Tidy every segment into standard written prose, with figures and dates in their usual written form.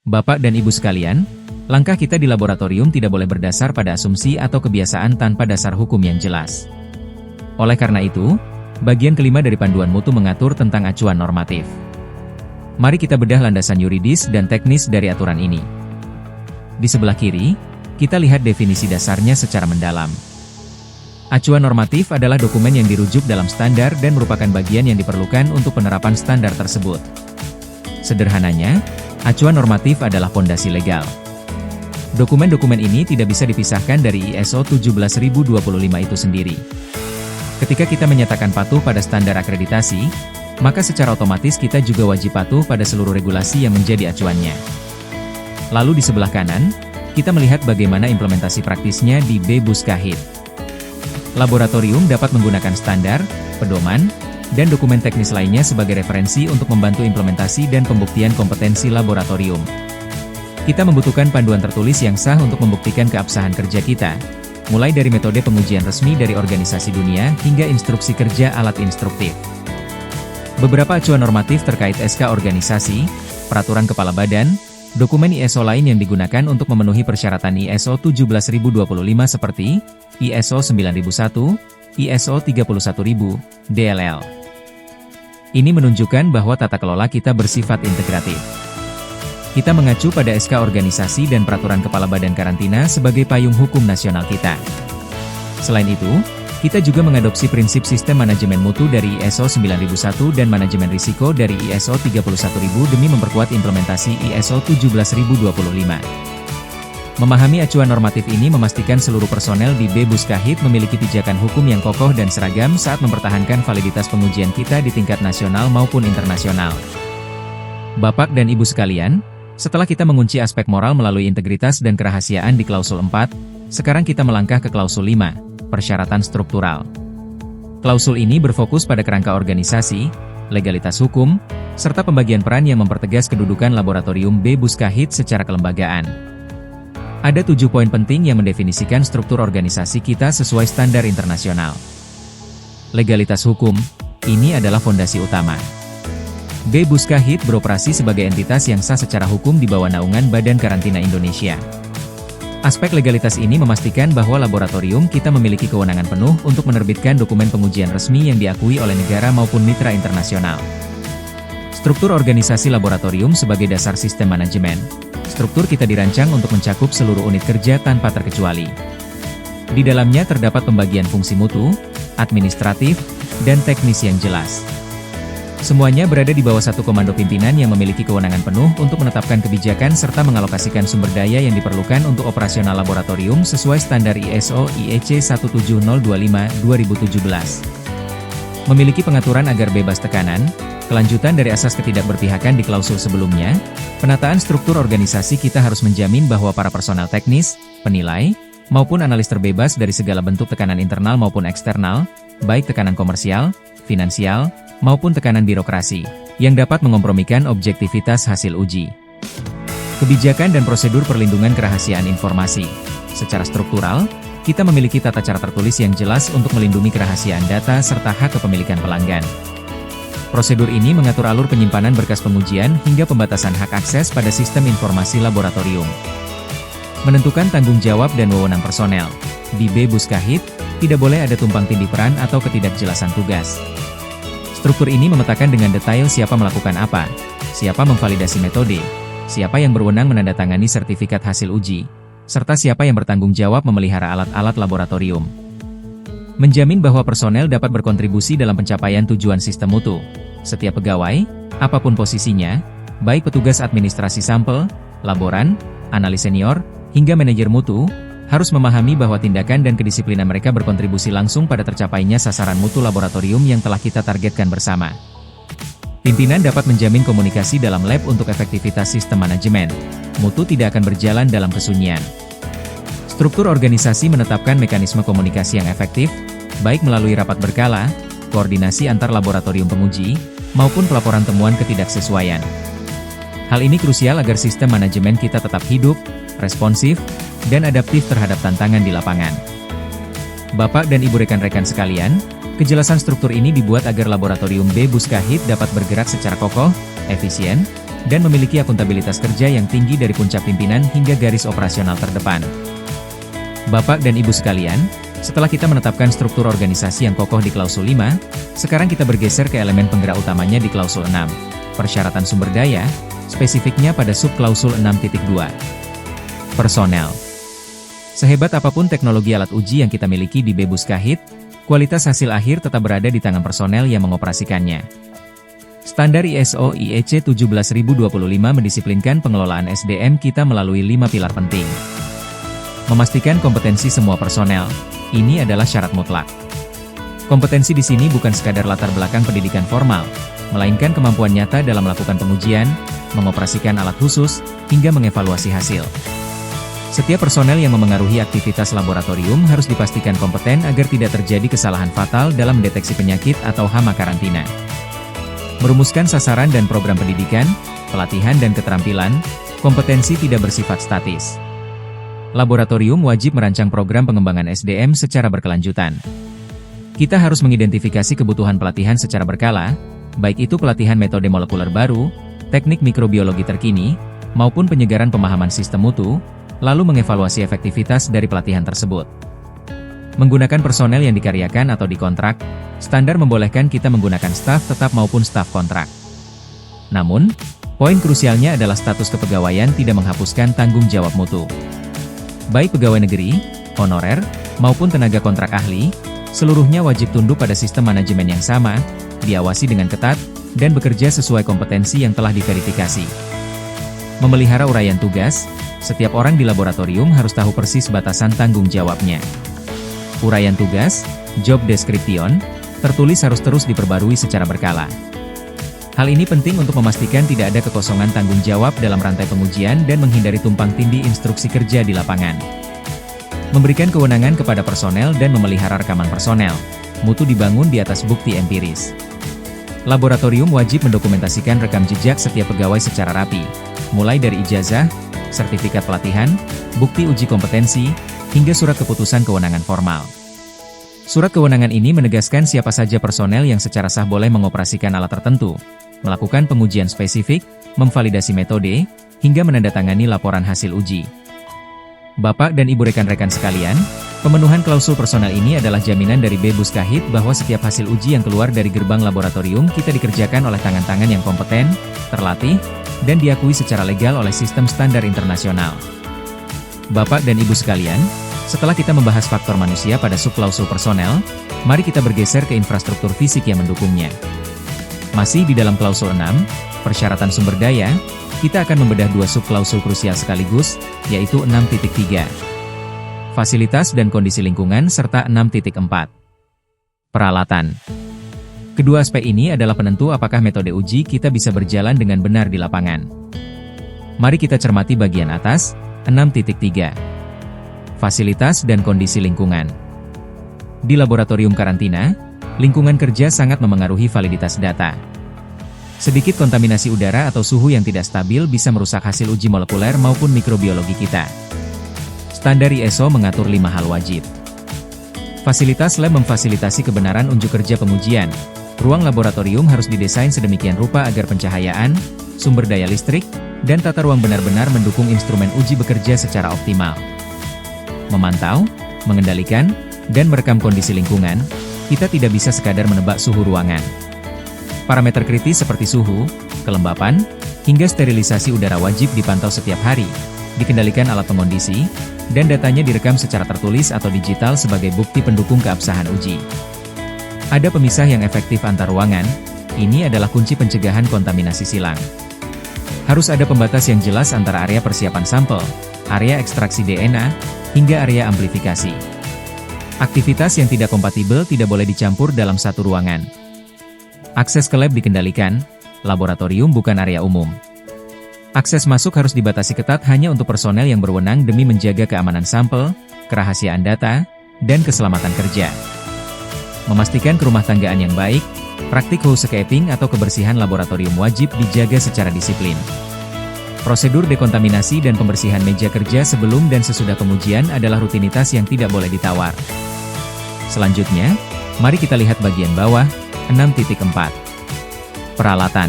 Bapak dan Ibu sekalian, langkah kita di laboratorium tidak boleh berdasar pada asumsi atau kebiasaan tanpa dasar hukum yang jelas. Oleh karena itu, bagian kelima dari panduan mutu mengatur tentang acuan normatif. Mari kita bedah landasan yuridis dan teknis dari aturan ini. Di sebelah kiri, kita lihat definisi dasarnya secara mendalam. Acuan normatif adalah dokumen yang dirujuk dalam standar dan merupakan bagian yang diperlukan untuk penerapan standar tersebut. Sederhananya, acuan normatif adalah fondasi legal. Dokumen-dokumen ini tidak bisa dipisahkan dari ISO 17025 itu sendiri. Ketika kita menyatakan patuh pada standar akreditasi, maka secara otomatis kita juga wajib patuh pada seluruh regulasi yang menjadi acuannya. Lalu di sebelah kanan, kita melihat bagaimana implementasi praktisnya di BE-BUSKA-HIT. Laboratorium dapat menggunakan standar, pedoman, dan dokumen teknis lainnya sebagai referensi untuk membantu implementasi dan pembuktian kompetensi laboratorium. Kita membutuhkan panduan tertulis yang sah untuk membuktikan keabsahan kerja kita, mulai dari metode pengujian resmi dari organisasi dunia hingga instruksi kerja alat instruktif. Beberapa acuan normatif terkait SK organisasi, peraturan kepala badan, dokumen ISO lain yang digunakan untuk memenuhi persyaratan ISO 17025 seperti ISO 9001, ISO 31000, DLL. Ini menunjukkan bahwa tata kelola kita bersifat integratif. Kita mengacu pada SK organisasi dan peraturan kepala badan karantina sebagai payung hukum nasional kita. Selain itu, kita juga mengadopsi prinsip sistem manajemen mutu dari ISO 9001 dan manajemen risiko dari ISO 31000 demi memperkuat implementasi ISO 17025. Memahami acuan normatif ini memastikan seluruh personel di BE-BUSKA-HIT memiliki pijakan hukum yang kokoh dan seragam saat mempertahankan validitas pengujian kita di tingkat nasional maupun internasional. Bapak dan Ibu sekalian, setelah kita mengunci aspek moral melalui integritas dan kerahasiaan di klausul 4, sekarang kita melangkah ke klausul 5, persyaratan struktural. Klausul ini berfokus pada kerangka organisasi, legalitas hukum, serta pembagian peran yang mempertegas kedudukan laboratorium BE-BUSKA-HIT secara kelembagaan. Ada 7 poin penting yang mendefinisikan struktur organisasi kita sesuai standar internasional. Legalitas hukum, ini adalah fondasi utama. BE-BUSKA-HIT beroperasi sebagai entitas yang sah secara hukum di bawah naungan Badan Karantina Indonesia. Aspek legalitas ini memastikan bahwa laboratorium kita memiliki kewenangan penuh untuk menerbitkan dokumen pengujian resmi yang diakui oleh negara maupun mitra internasional. Struktur organisasi laboratorium sebagai dasar sistem manajemen. Struktur kita dirancang untuk mencakup seluruh unit kerja tanpa terkecuali. Di dalamnya terdapat pembagian fungsi mutu, administratif, dan teknis yang jelas. Semuanya berada di bawah satu komando pimpinan yang memiliki kewenangan penuh untuk menetapkan kebijakan serta mengalokasikan sumber daya yang diperlukan untuk operasional laboratorium sesuai standar ISO IEC 17025-2017. Memiliki pengaturan agar bebas tekanan, kelanjutan dari asas ketidakberpihakan di klausul sebelumnya, penataan struktur organisasi kita harus menjamin bahwa para personal teknis, penilai, maupun analis terbebas dari segala bentuk tekanan internal maupun eksternal, baik tekanan komersial, finansial, maupun tekanan birokrasi, yang dapat mengompromikan objektivitas hasil uji. Kebijakan dan prosedur perlindungan kerahasiaan informasi. Secara struktural, kita memiliki tata cara tertulis yang jelas untuk melindungi kerahasiaan data serta hak kepemilikan pelanggan. Prosedur ini mengatur alur penyimpanan berkas pengujian hingga pembatasan hak akses pada sistem informasi laboratorium. Menentukan tanggung jawab dan wewenang personel. Di BE-BUSKA-HIT, tidak boleh ada tumpang tindih peran atau ketidakjelasan tugas. Struktur ini memetakan dengan detail siapa melakukan apa, siapa memvalidasi metode, siapa yang berwenang menandatangani sertifikat hasil uji, serta siapa yang bertanggung jawab memelihara alat-alat laboratorium. Menjamin bahwa personel dapat berkontribusi dalam pencapaian tujuan sistem mutu. Setiap pegawai, apapun posisinya, baik petugas administrasi sampel, laboran, analis senior, hingga manajer mutu, harus memahami bahwa tindakan dan kedisiplinan mereka berkontribusi langsung pada tercapainya sasaran mutu laboratorium yang telah kita targetkan bersama. Pimpinan dapat menjamin komunikasi dalam lab untuk efektivitas sistem manajemen. Mutu tidak akan berjalan dalam kesunyian. Struktur organisasi menetapkan mekanisme komunikasi yang efektif, baik melalui rapat berkala, koordinasi antar laboratorium penguji, maupun pelaporan temuan ketidaksesuaian. Hal ini krusial agar sistem manajemen kita tetap hidup, responsif, dan adaptif terhadap tantangan di lapangan. Bapak dan Ibu rekan-rekan sekalian, kejelasan struktur ini dibuat agar laboratorium BE-BUSKA-HIT dapat bergerak secara kokoh, efisien, dan memiliki akuntabilitas kerja yang tinggi dari puncak pimpinan hingga garis operasional terdepan. Bapak dan Ibu sekalian, setelah kita menetapkan struktur organisasi yang kokoh di klausul 5, sekarang kita bergeser ke elemen penggerak utamanya di klausul 6, persyaratan sumber daya, spesifiknya pada subklausul 6.2. Personel. Sehebat apapun teknologi alat uji yang kita miliki di Bebus Kahit, kualitas hasil akhir tetap berada di tangan personel yang mengoperasikannya. Standar ISO IEC 17025 mendisiplinkan pengelolaan SDM kita melalui 5 pilar penting. Memastikan kompetensi semua personel, ini adalah syarat mutlak. Kompetensi di sini bukan sekadar latar belakang pendidikan formal, melainkan kemampuan nyata dalam melakukan pengujian, mengoperasikan alat khusus, hingga mengevaluasi hasil. Setiap personel yang memengaruhi aktivitas laboratorium harus dipastikan kompeten agar tidak terjadi kesalahan fatal dalam mendeteksi penyakit atau hama karantina. Merumuskan sasaran dan program pendidikan, pelatihan dan keterampilan, kompetensi tidak bersifat statis. Laboratorium wajib merancang program pengembangan SDM secara berkelanjutan. Kita harus mengidentifikasi kebutuhan pelatihan secara berkala, baik itu pelatihan metode molekuler baru, teknik mikrobiologi terkini, maupun penyegaran pemahaman sistem mutu, lalu mengevaluasi efektivitas dari pelatihan tersebut. Menggunakan personel yang dikaryakan atau dikontrak, standar membolehkan kita menggunakan staf tetap maupun staf kontrak. Namun, poin krusialnya adalah status kepegawaian tidak menghapuskan tanggung jawab mutu. Baik pegawai negeri, honorer, maupun tenaga kontrak ahli, seluruhnya wajib tunduk pada sistem manajemen yang sama, diawasi dengan ketat, dan bekerja sesuai kompetensi yang telah diverifikasi. Memelihara uraian tugas, setiap orang di laboratorium harus tahu persis batasan tanggung jawabnya. Uraian tugas, job description, tertulis harus terus diperbarui secara berkala. Hal ini penting untuk memastikan tidak ada kekosongan tanggung jawab dalam rantai pengujian dan menghindari tumpang tindih instruksi kerja di lapangan. Memberikan kewenangan kepada personel dan memelihara rekaman personel, mutu dibangun di atas bukti empiris. Laboratorium wajib mendokumentasikan rekam jejak setiap pegawai secara rapi, mulai dari ijazah, sertifikat pelatihan, bukti uji kompetensi, hingga surat keputusan kewenangan formal. Surat kewenangan ini menegaskan siapa saja personel yang secara sah boleh mengoperasikan alat tertentu, melakukan pengujian spesifik, memvalidasi metode, hingga menandatangani laporan hasil uji. Bapak dan Ibu rekan-rekan sekalian, pemenuhan klausul personel ini adalah jaminan dari Bebus Kahit bahwa setiap hasil uji yang keluar dari gerbang laboratorium kita dikerjakan oleh tangan-tangan yang kompeten, terlatih, dan diakui secara legal oleh sistem standar internasional. Bapak dan Ibu sekalian, setelah kita membahas faktor manusia pada subklausul personel, mari kita bergeser ke infrastruktur fisik yang mendukungnya. Masih di dalam klausul 6, persyaratan sumber daya, kita akan membedah dua subklausul krusial sekaligus, yaitu 6.3. Fasilitas dan kondisi lingkungan serta 6.4. Peralatan. Kedua aspek ini adalah penentu apakah metode uji kita bisa berjalan dengan benar di lapangan. Mari kita cermati bagian atas, 6.3. Fasilitas dan kondisi lingkungan. Di laboratorium karantina, lingkungan kerja sangat memengaruhi validitas data. Sedikit kontaminasi udara atau suhu yang tidak stabil bisa merusak hasil uji molekuler maupun mikrobiologi kita. Standar ISO mengatur 5 hal wajib. Fasilitas lab memfasilitasi kebenaran unjuk kerja pengujian. Ruang laboratorium harus didesain sedemikian rupa agar pencahayaan, sumber daya listrik, dan tata ruang benar-benar mendukung instrumen uji bekerja secara optimal. Memantau, mengendalikan, dan merekam kondisi lingkungan, kita tidak bisa sekadar menebak suhu ruangan. Parameter kritis seperti suhu, kelembapan, hingga sterilisasi udara wajib dipantau setiap hari, dikendalikan alat pengondisi, dan datanya direkam secara tertulis atau digital sebagai bukti pendukung keabsahan uji. Ada pemisah yang efektif antar ruangan, ini adalah kunci pencegahan kontaminasi silang. Harus ada pembatas yang jelas antara area persiapan sampel, area ekstraksi DNA, hingga area amplifikasi. Aktivitas yang tidak kompatibel tidak boleh dicampur dalam satu ruangan. Akses ke lab dikendalikan, laboratorium bukan area umum. Akses masuk harus dibatasi ketat hanya untuk personel yang berwenang demi menjaga keamanan sampel, kerahasiaan data, dan keselamatan kerja. Memastikan kerumah tanggaan yang baik, praktik housekeeping atau kebersihan laboratorium wajib dijaga secara disiplin. Prosedur dekontaminasi dan pembersihan meja kerja sebelum dan sesudah pengujian adalah rutinitas yang tidak boleh ditawar. Selanjutnya, mari kita lihat bagian bawah, 6.4. Peralatan.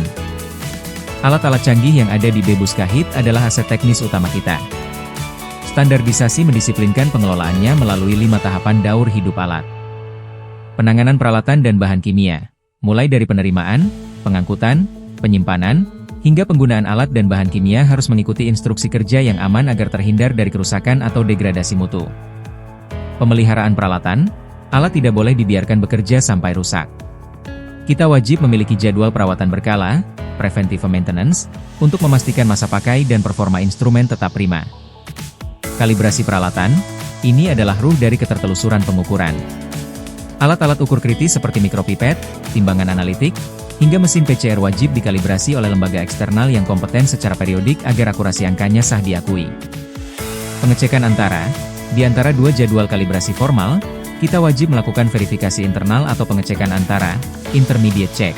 Alat-alat canggih yang ada di Bebus Kahit adalah aset teknis utama kita. Standarisasi mendisiplinkan pengelolaannya melalui 5 tahapan daur hidup alat. Penanganan peralatan dan bahan kimia, mulai dari penerimaan, pengangkutan, penyimpanan, hingga penggunaan alat dan bahan kimia harus mengikuti instruksi kerja yang aman agar terhindar dari kerusakan atau degradasi mutu. Pemeliharaan peralatan, alat tidak boleh dibiarkan bekerja sampai rusak. Kita wajib memiliki jadwal perawatan berkala, preventive maintenance, untuk memastikan masa pakai dan performa instrumen tetap prima. Kalibrasi peralatan, ini adalah ruh dari ketertelusuran pengukuran. Alat-alat ukur kritis seperti mikropipet, timbangan analitik, hingga mesin PCR wajib dikalibrasi oleh lembaga eksternal yang kompeten secara periodik agar akurasi angkanya sah diakui. Pengecekan di antara 2 jadwal kalibrasi formal, kita wajib melakukan verifikasi internal atau pengecekan antara, intermediate check.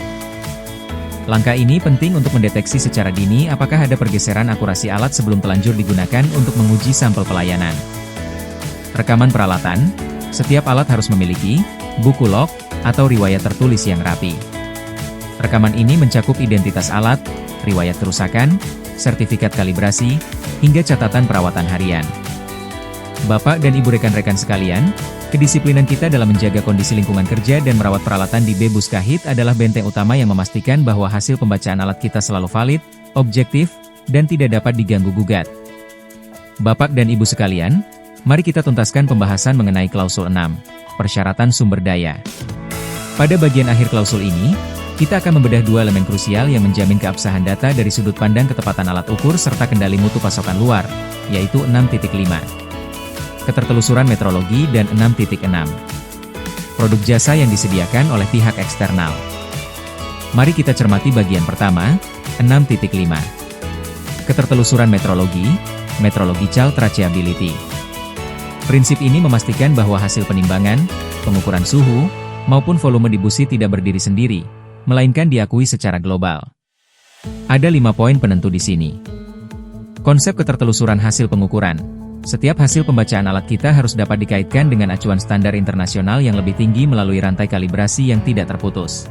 Langkah ini penting untuk mendeteksi secara dini apakah ada pergeseran akurasi alat sebelum telanjur digunakan untuk menguji sampel pelayanan. Rekaman peralatan, setiap alat harus memiliki buku log atau riwayat tertulis yang rapi. Rekaman ini mencakup identitas alat, riwayat kerusakan, sertifikat kalibrasi, hingga catatan perawatan harian. Bapak dan Ibu rekan-rekan sekalian, kedisiplinan kita dalam menjaga kondisi lingkungan kerja dan merawat peralatan di Bebus Kahit adalah benteng utama yang memastikan bahwa hasil pembacaan alat kita selalu valid, objektif, dan tidak dapat diganggu-gugat. Bapak dan Ibu sekalian, mari kita tuntaskan pembahasan mengenai klausul 6, persyaratan sumber daya. Pada bagian akhir klausul ini, kita akan membedah 2 elemen krusial yang menjamin keabsahan data dari sudut pandang ketepatan alat ukur serta kendali mutu pasokan luar, yaitu 6.5. Ketertelusuran metrologi dan 6.6. Produk jasa yang disediakan oleh pihak eksternal. Mari kita cermati bagian pertama, 6.5. Ketertelusuran metrologi, metrological traceability. Prinsip ini memastikan bahwa hasil penimbangan, pengukuran suhu, maupun volume di busi tidak berdiri sendiri, melainkan diakui secara global. Ada 5 poin penentu di sini. Konsep ketertelusuran hasil pengukuran. Setiap hasil pembacaan alat kita harus dapat dikaitkan dengan acuan standar internasional yang lebih tinggi melalui rantai kalibrasi yang tidak terputus.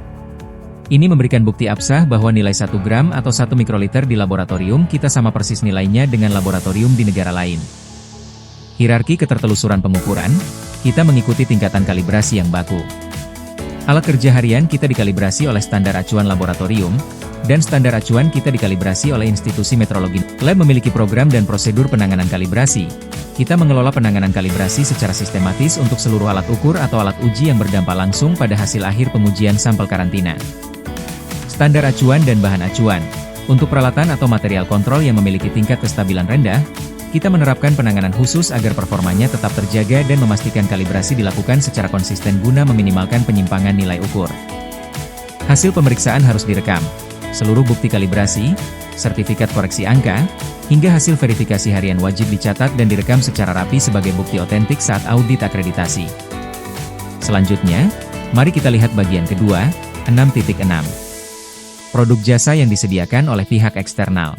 Ini memberikan bukti absah bahwa nilai 1 gram atau 1 mikroliter di laboratorium kita sama persis nilainya dengan laboratorium di negara lain. Hierarki ketertelusuran pengukuran, kita mengikuti tingkatan kalibrasi yang baku. Alat kerja harian kita dikalibrasi oleh standar acuan laboratorium, dan standar acuan kita dikalibrasi oleh institusi metrologi. Lab memiliki program dan prosedur penanganan kalibrasi. Kita mengelola penanganan kalibrasi secara sistematis untuk seluruh alat ukur atau alat uji yang berdampak langsung pada hasil akhir pengujian sampel karantina. Standar acuan dan bahan acuan. Untuk peralatan atau material kontrol yang memiliki tingkat kestabilan rendah, kita menerapkan penanganan khusus agar performanya tetap terjaga dan memastikan kalibrasi dilakukan secara konsisten guna meminimalkan penyimpangan nilai ukur. Hasil pemeriksaan harus direkam. Seluruh bukti kalibrasi, sertifikat koreksi angka, hingga hasil verifikasi harian wajib dicatat dan direkam secara rapi sebagai bukti otentik saat audit akreditasi. Selanjutnya, mari kita lihat bagian kedua, 6.6. Produk jasa yang disediakan oleh pihak eksternal.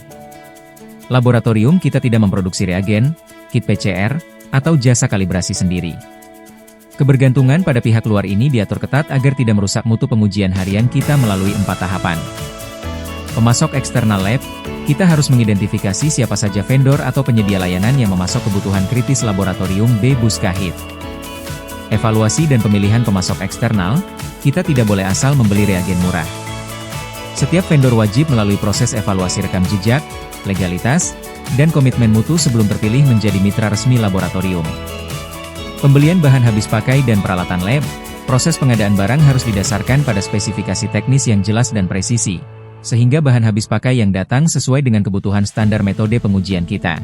Laboratorium kita tidak memproduksi reagen, kit PCR, atau jasa kalibrasi sendiri. Kebergantungan pada pihak luar ini diatur ketat agar tidak merusak mutu pengujian harian kita melalui 4 tahapan. Pemasok eksternal lab, kita harus mengidentifikasi siapa saja vendor atau penyedia layanan yang memasok kebutuhan kritis laboratorium Bebus Kahit. Evaluasi dan pemilihan pemasok eksternal, kita tidak boleh asal membeli reagen murah. Setiap vendor wajib melalui proses evaluasi rekam jejak, legalitas, dan komitmen mutu sebelum terpilih menjadi mitra resmi laboratorium. Pembelian bahan habis pakai dan peralatan lab, proses pengadaan barang harus didasarkan pada spesifikasi teknis yang jelas dan presisi, sehingga bahan habis pakai yang datang sesuai dengan kebutuhan standar metode pengujian kita.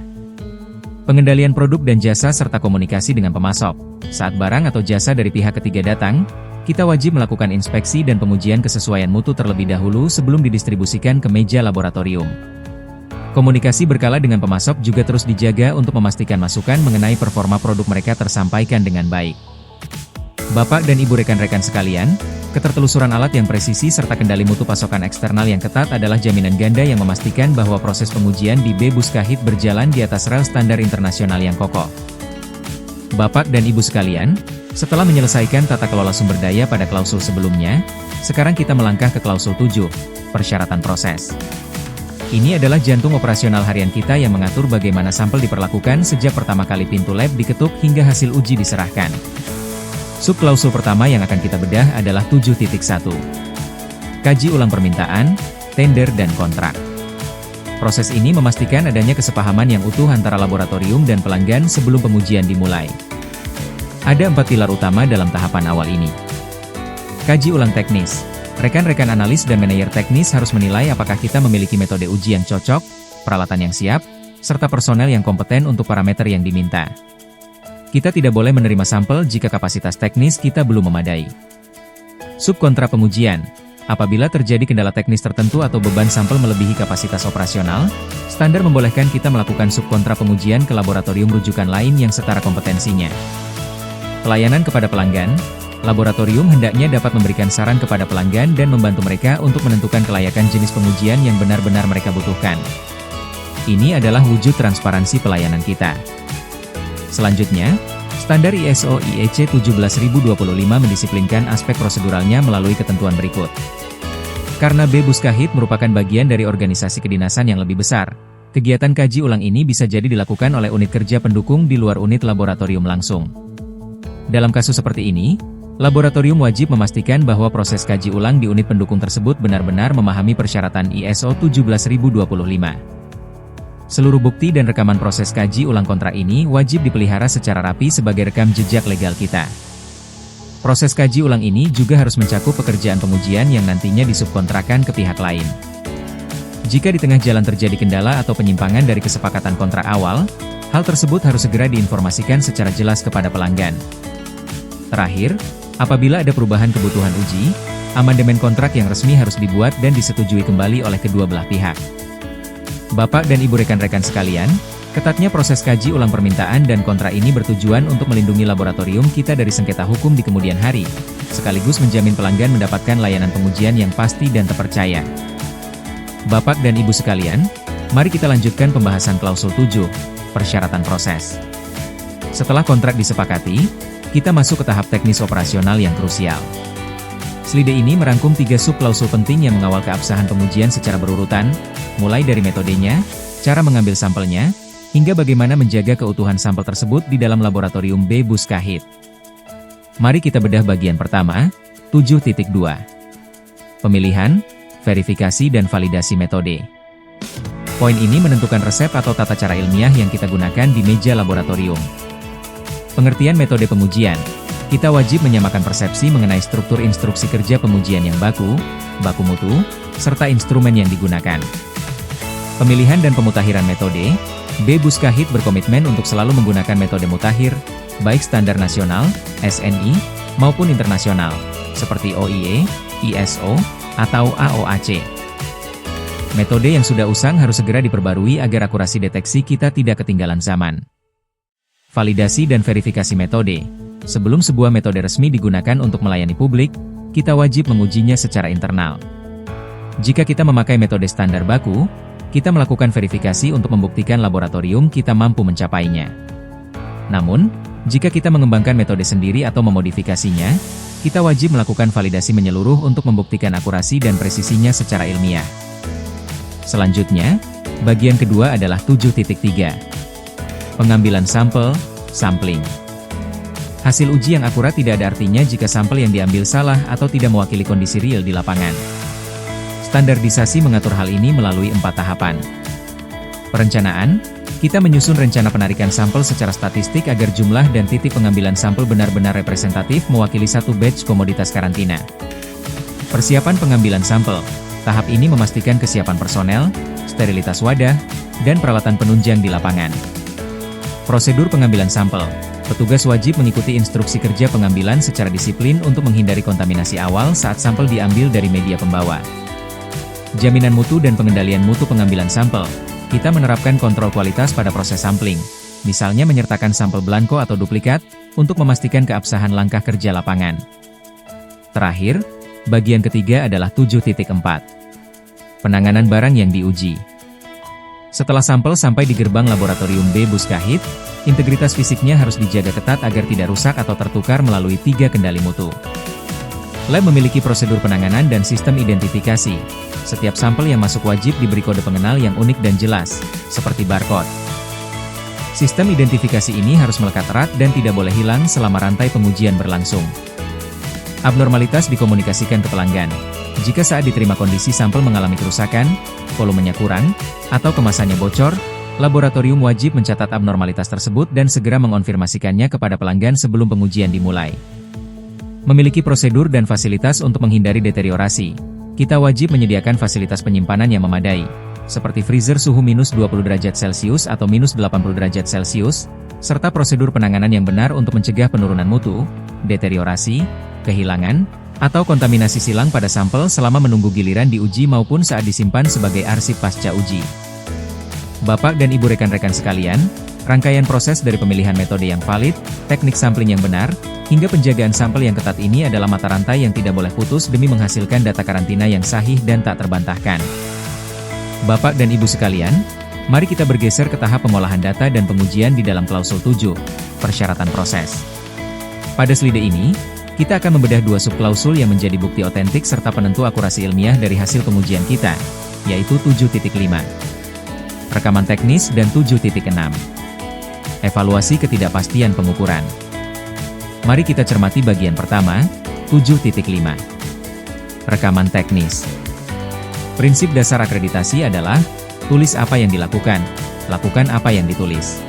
Pengendalian produk dan jasa serta komunikasi dengan pemasok. Saat barang atau jasa dari pihak ketiga datang, kita wajib melakukan inspeksi dan pengujian kesesuaian mutu terlebih dahulu sebelum didistribusikan ke meja laboratorium. Komunikasi berkala dengan pemasok juga terus dijaga untuk memastikan masukan mengenai performa produk mereka tersampaikan dengan baik. Bapak dan Ibu rekan-rekan sekalian, ketertelusuran alat yang presisi serta kendali mutu pasokan eksternal yang ketat adalah jaminan ganda yang memastikan bahwa proses pengujian di Bebus Kahit berjalan di atas rel standar internasional yang kokoh. Bapak dan Ibu sekalian, setelah menyelesaikan tata kelola sumber daya pada klausul sebelumnya, sekarang kita melangkah ke klausul 7, persyaratan proses. Ini adalah jantung operasional harian kita yang mengatur bagaimana sampel diperlakukan sejak pertama kali pintu lab diketuk hingga hasil uji diserahkan. Subklausul pertama yang akan kita bedah adalah 7.1. Kaji ulang permintaan, tender dan kontrak. Proses ini memastikan adanya kesepahaman yang utuh antara laboratorium dan pelanggan sebelum pengujian dimulai. Ada 4 pilar utama dalam tahapan awal ini. Kaji ulang teknis. Rekan-rekan analis dan manajer teknis harus menilai apakah kita memiliki metode uji yang cocok, peralatan yang siap, serta personel yang kompeten untuk parameter yang diminta. Kita tidak boleh menerima sampel jika kapasitas teknis kita belum memadai. Subkontra pengujian. Apabila terjadi kendala teknis tertentu atau beban sampel melebihi kapasitas operasional, standar membolehkan kita melakukan subkontra pengujian ke laboratorium rujukan lain yang setara kompetensinya. Pelayanan kepada pelanggan. Laboratorium hendaknya dapat memberikan saran kepada pelanggan dan membantu mereka untuk menentukan kelayakan jenis pengujian yang benar-benar mereka butuhkan. Ini adalah wujud transparansi pelayanan kita. Selanjutnya, standar ISO IEC 17025 mendisiplinkan aspek proseduralnya melalui ketentuan berikut. Karena B Buskahit merupakan bagian dari organisasi kedinasan yang lebih besar, kegiatan kaji ulang ini bisa jadi dilakukan oleh unit kerja pendukung di luar unit laboratorium langsung. Dalam kasus seperti ini, laboratorium wajib memastikan bahwa proses kaji ulang di unit pendukung tersebut benar-benar memahami persyaratan ISO 17025. Seluruh bukti dan rekaman proses kaji ulang kontrak ini wajib dipelihara secara rapi sebagai rekam jejak legal kita. Proses kaji ulang ini juga harus mencakup pekerjaan pengujian yang nantinya disubkontrakan ke pihak lain. Jika di tengah jalan terjadi kendala atau penyimpangan dari kesepakatan kontrak awal, hal tersebut harus segera diinformasikan secara jelas kepada pelanggan. Terakhir, apabila ada perubahan kebutuhan uji, amandemen kontrak yang resmi harus dibuat dan disetujui kembali oleh kedua belah pihak. Bapak dan Ibu rekan-rekan sekalian, ketatnya proses kaji ulang permintaan dan kontrak ini bertujuan untuk melindungi laboratorium kita dari sengketa hukum di kemudian hari, sekaligus menjamin pelanggan mendapatkan layanan pengujian yang pasti dan terpercaya. Bapak dan Ibu sekalian, mari kita lanjutkan pembahasan klausul 7, persyaratan proses. Setelah kontrak disepakati, kita masuk ke tahap teknis operasional yang krusial. Slide ini merangkum 3 subklausul penting yang mengawal keabsahan pengujian secara berurutan, mulai dari metodenya, cara mengambil sampelnya, hingga bagaimana menjaga keutuhan sampel tersebut di dalam laboratorium B Buskahit. Mari kita bedah bagian pertama, 7.2. Pemilihan, verifikasi dan validasi metode. Poin ini menentukan resep atau tata cara ilmiah yang kita gunakan di meja laboratorium. Pengertian metode pengujian. Kita wajib menyamakan persepsi mengenai struktur instruksi kerja pengujian yang baku mutu, serta instrumen yang digunakan. Pemilihan dan pemutakhiran metode. B Buskahit berkomitmen untuk selalu menggunakan metode mutakhir, baik standar nasional, SNI, maupun internasional, seperti OIE, ISO, atau AOAC. Metode yang sudah usang harus segera diperbarui agar akurasi deteksi kita tidak ketinggalan zaman. Validasi dan verifikasi metode. Sebelum sebuah metode resmi digunakan untuk melayani publik, kita wajib mengujinya secara internal. Jika kita memakai metode standar baku, kita melakukan verifikasi untuk membuktikan laboratorium kita mampu mencapainya. Namun, jika kita mengembangkan metode sendiri atau memodifikasinya, kita wajib melakukan validasi menyeluruh untuk membuktikan akurasi dan presisinya secara ilmiah. Selanjutnya, bagian kedua adalah 7.3. Pengambilan sampel, sampling. Hasil uji yang akurat tidak ada artinya jika sampel yang diambil salah atau tidak mewakili kondisi real di lapangan. Standarisasi mengatur hal ini melalui 4 tahapan. Perencanaan, kita menyusun rencana penarikan sampel secara statistik agar jumlah dan titik pengambilan sampel benar-benar representatif mewakili satu batch komoditas karantina. Persiapan pengambilan sampel. Tahap ini memastikan kesiapan personel, sterilitas wadah, dan peralatan penunjang di lapangan. Prosedur pengambilan sampel. Petugas wajib mengikuti instruksi kerja pengambilan secara disiplin untuk menghindari kontaminasi awal saat sampel diambil dari media pembawa. Jaminan mutu dan pengendalian mutu pengambilan sampel. Kita menerapkan kontrol kualitas pada proses sampling, misalnya menyertakan sampel blanko atau duplikat, untuk memastikan keabsahan langkah kerja lapangan. Terakhir, bagian ketiga adalah 7.4. Penanganan barang yang diuji. Setelah sampel sampai di gerbang laboratorium B Buskahit, integritas fisiknya harus dijaga ketat agar tidak rusak atau tertukar melalui 3 kendali mutu. Lab memiliki prosedur penanganan dan sistem identifikasi. Setiap sampel yang masuk wajib diberi kode pengenal yang unik dan jelas, seperti barcode. Sistem identifikasi ini harus melekat erat dan tidak boleh hilang selama rantai pengujian berlangsung. Abnormalitas dikomunikasikan ke pelanggan. Jika saat diterima kondisi sampel mengalami kerusakan, volumenya kurang, atau kemasannya bocor, laboratorium wajib mencatat abnormalitas tersebut dan segera mengonfirmasikannya kepada pelanggan sebelum pengujian dimulai. Memiliki prosedur dan fasilitas untuk menghindari deteriorasi. Kita wajib menyediakan fasilitas penyimpanan yang memadai, seperti freezer suhu minus 20 derajat Celcius atau minus 80 derajat Celcius, serta prosedur penanganan yang benar untuk mencegah penurunan mutu, deteriorasi, kehilangan, atau kontaminasi silang pada sampel selama menunggu giliran diuji maupun saat disimpan sebagai arsip pasca uji. Bapak dan Ibu rekan-rekan sekalian, rangkaian proses dari pemilihan metode yang valid, teknik sampling yang benar, hingga penjagaan sampel yang ketat ini adalah mata rantai yang tidak boleh putus demi menghasilkan data karantina yang sahih dan tak terbantahkan. Bapak dan Ibu sekalian, mari kita bergeser ke tahap pengolahan data dan pengujian di dalam klausul 7, persyaratan proses. Pada slide ini, kita akan membedah dua subklausul yang menjadi bukti otentik serta penentu akurasi ilmiah dari hasil pengujian kita, yaitu 7.5. Rekaman teknis dan 7.6. Evaluasi ketidakpastian pengukuran. Mari kita cermati bagian pertama, 7.5. Rekaman teknis. Prinsip dasar akreditasi adalah, tulis apa yang dilakukan, lakukan apa yang ditulis.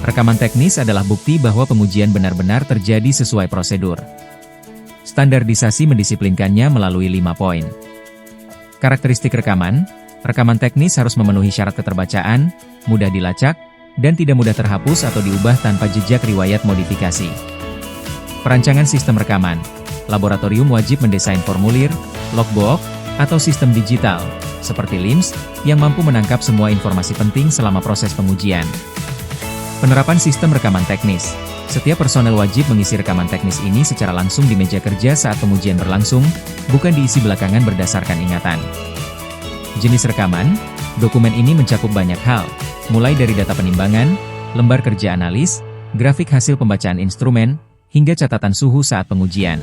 Rekaman teknis adalah bukti bahwa pengujian benar-benar terjadi sesuai prosedur. Standarisasi mendisiplinkannya melalui 5 poin. Karakteristik rekaman. Rekaman teknis harus memenuhi syarat keterbacaan, mudah dilacak, dan tidak mudah terhapus atau diubah tanpa jejak riwayat modifikasi. Perancangan sistem rekaman. Laboratorium wajib mendesain formulir, logbook, atau sistem digital, seperti LIMS, yang mampu menangkap semua informasi penting selama proses pengujian. Penerapan sistem rekaman teknis. Setiap personel wajib mengisi rekaman teknis ini secara langsung di meja kerja saat pengujian berlangsung, bukan diisi belakangan berdasarkan ingatan. Jenis rekaman. Dokumen ini mencakup banyak hal, mulai dari data penimbangan, lembar kerja analis, grafik hasil pembacaan instrumen, hingga catatan suhu saat pengujian.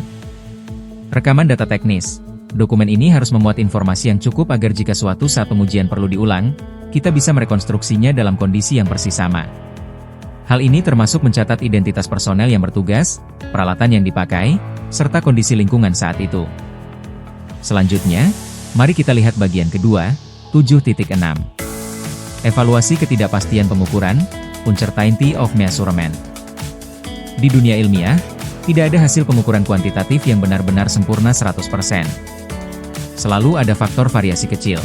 Rekaman data teknis. Dokumen ini harus memuat informasi yang cukup agar jika suatu saat pengujian perlu diulang, kita bisa merekonstruksinya dalam kondisi yang persis sama. Hal ini termasuk mencatat identitas personel yang bertugas, peralatan yang dipakai, serta kondisi lingkungan saat itu. Selanjutnya, mari kita lihat bagian kedua, 7.6. Evaluasi ketidakpastian pengukuran, uncertainty of measurement. Di dunia ilmiah, tidak ada hasil pengukuran kuantitatif yang benar-benar sempurna 100%. Selalu ada faktor variasi kecil.